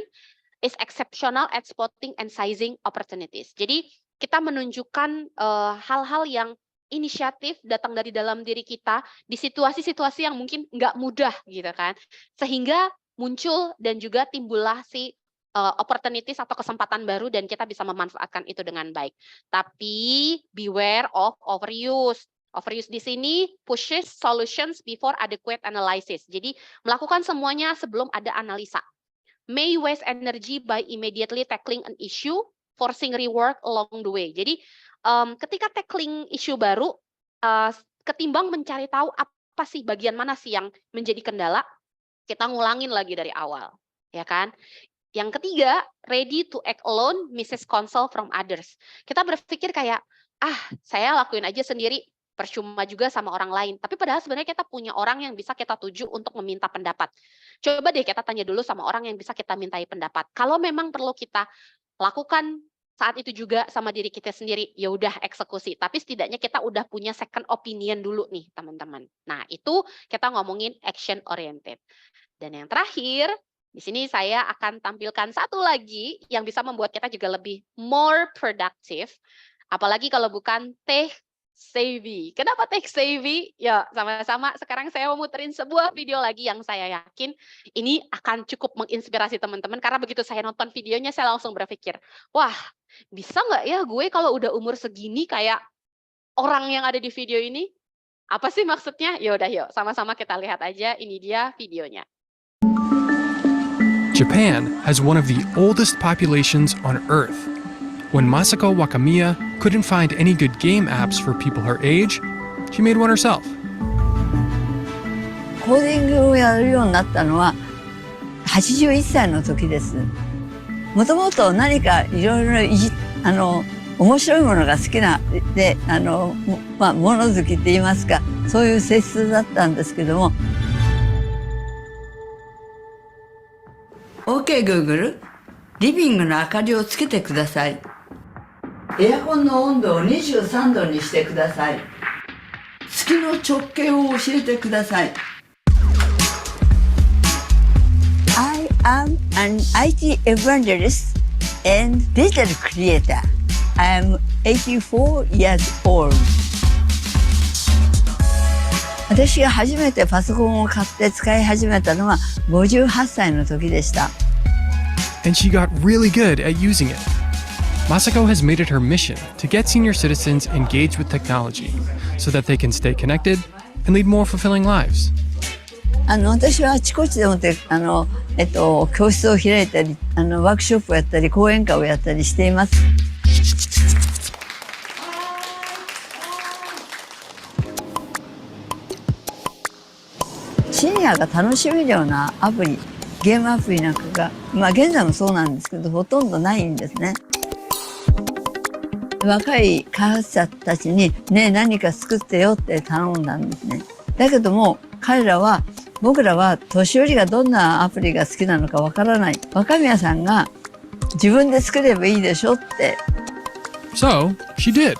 is exceptional at spotting and seizing opportunities. Jadi kita menunjukkan hal-hal yang inisiatif datang dari dalam diri kita di situasi-situasi yang mungkin nggak mudah gitu kan, sehingga muncul dan juga timbullah si opportunities atau kesempatan baru dan kita bisa memanfaatkan itu dengan baik. Tapi beware of overuse. Overuse di sini pushes solutions before adequate analysis. Jadi melakukan semuanya sebelum ada analisa. May waste energy by immediately tackling an issue, forcing rework along the way. Jadi ketika tackling isu baru, ketimbang mencari tahu apa sih bagian mana sih yang menjadi kendala, kita ngulangin lagi dari awal, ya kan? Yang ketiga, ready to act alone, misses counsel from others. Kita berpikir kayak, saya lakuin aja sendiri, percuma juga sama orang lain. Tapi padahal sebenarnya kita punya orang yang bisa kita tuju untuk meminta pendapat. Coba deh kita tanya dulu sama orang yang bisa kita mintai pendapat. Kalau memang perlu kita lakukan saat itu juga sama diri kita sendiri, ya udah eksekusi. Tapi setidaknya kita udah punya second opinion dulu nih, teman-teman. Nah, itu kita ngomongin action oriented. Dan yang terakhir, di sini saya akan tampilkan satu lagi yang bisa membuat kita juga lebih more productive. Apalagi kalau bukan tech savvy. Kenapa tech savvy? Ya, sama-sama sekarang saya mau muterin sebuah video lagi yang saya yakin ini akan cukup menginspirasi teman-teman, karena begitu saya nonton videonya saya langsung berpikir, wah, bisa nggak ya gue kalau udah umur segini kayak orang yang ada di video ini? Apa sih maksudnya? Yaudah yuk, sama-sama kita lihat aja, ini dia videonya. Japan has one of the oldest populations on Earth. When Masako Wakamiya couldn't find any good game apps for people her age, she made one herself. コーディングをやるようになったのは81歳の時です。もともと何かいろいろ面白いものが好きなで物好きって言いますか、そういう性質だったんですけども。OK Google、リビングの明かりをつけてください。エアコンの温度を23度にしてください。月の直径を教えてください。I am an IT evangelist and digital creator. I am 84 years old. 私が初めてパソコンを買って使い始めたのは58歳の時でした。And she got really good at using it. Masako has made it her mission to get senior citizens engaged with technology so that they can stay connected and lead more fulfilling lives. 私はあちこちでもって教室を開いたりワークショップをやったり講演会をやったりしています。シニアが楽しめるようなアプリ、ゲームアプリなんかが、現在もそうなんですけど、ほとんどないんですね。若い開発者たちにね、何か作ってよって頼んだんですね。だけども、僕らは年寄りがどんなアプリが好きなのかわからない。若宮さんが自分で作ればいいでしょって。So, she did.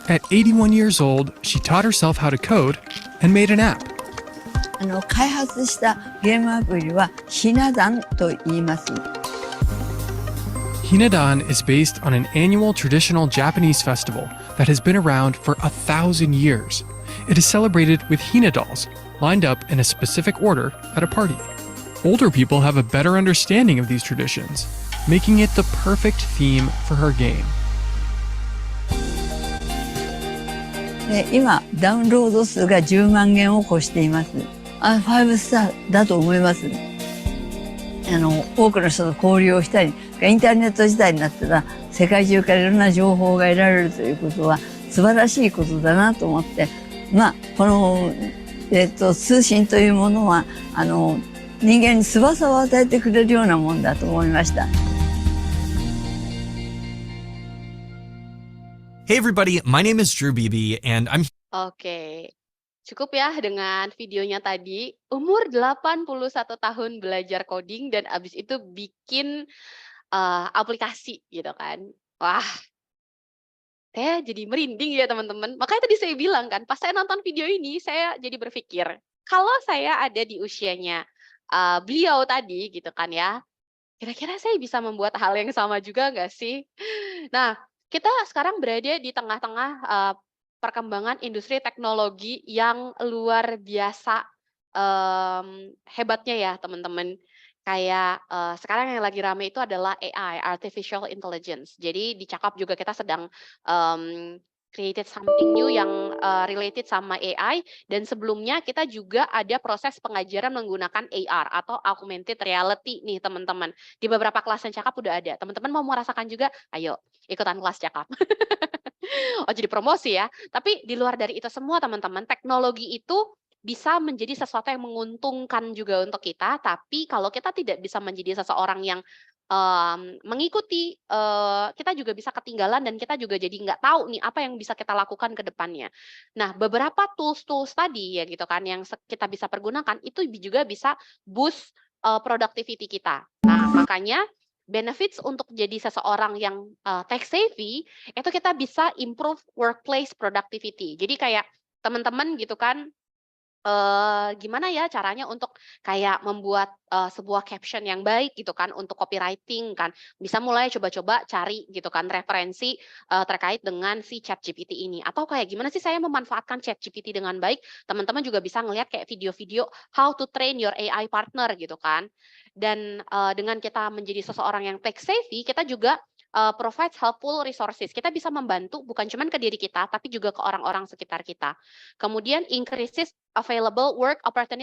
At 81 years old, she taught herself how to code and made an app. 開発したゲームアプリはひな壇と言います。Hinadan is based on an annual traditional Japanese festival that has been around for 1,000 years. It is celebrated with Hina dolls, lined up in a specific order at a party. Older people have a better understanding of these traditions, making it the perfect theme for her game. 今、ダウンロード数が10万件を超しています。5スターだと思います。多くの人と交流をしたり、インターネット時代になったら世界中からいろんな情報が得られるということは素晴らしいことだなと思って、この、通信というものは人間に翼を与えてくれるようなもんだと思いました。Hey everybody, my name is Drew Beebe and I'm Oke, cukup ya dengan videonya tadi. Umur 81 tahun belajar coding dan abis itu bikin aplikasi gitu kan. Wah, saya jadi merinding ya teman-teman. Makanya tadi saya bilang kan, pas saya nonton video ini, saya jadi berpikir, kalau saya ada di usianya beliau tadi gitu kan ya, kira-kira saya bisa membuat hal yang sama juga nggak sih? Nah, kita sekarang berada di tengah-tengah perkembangan industri teknologi yang luar biasa hebatnya ya teman-teman. Kayak sekarang yang lagi rame itu adalah AI, Artificial Intelligence. Jadi di Cakap juga kita sedang created something new yang related sama AI. Dan sebelumnya kita juga ada proses pengajaran menggunakan AR atau Augmented Reality nih teman-teman. Di beberapa kelas yang Cakap udah ada. Teman-teman mau merasakan juga? Ayo ikutan kelas Cakap. Oh jadi promosi ya. Tapi di luar dari itu semua teman-teman, teknologi itu bisa menjadi sesuatu yang menguntungkan juga untuk kita. Tapi kalau kita tidak bisa menjadi seseorang yang mengikuti, kita juga bisa ketinggalan dan kita juga jadi nggak tahu nih apa yang bisa kita lakukan ke depannya. Nah, beberapa tools-tools tadi ya gitu kan yang kita bisa pergunakan itu juga bisa boost productivity kita. Nah, makanya benefits untuk jadi seseorang yang tech savvy itu kita bisa improve workplace productivity. Jadi kayak teman-teman gitu kan, gimana ya caranya untuk kayak membuat sebuah caption yang baik gitu kan untuk copywriting kan, bisa mulai coba-coba cari gitu kan referensi terkait dengan si ChatGPT ini, atau kayak gimana sih saya memanfaatkan ChatGPT dengan baik. Teman-teman juga bisa ngelihat kayak video-video how to train your AI partner gitu kan. Dan dengan kita menjadi seseorang yang tech savvy, kita juga provides helpful resources. Kita bisa membantu bukan cuma ke diri kita, tapi juga ke orang-orang sekitar kita. Kemudian increases available work opportunity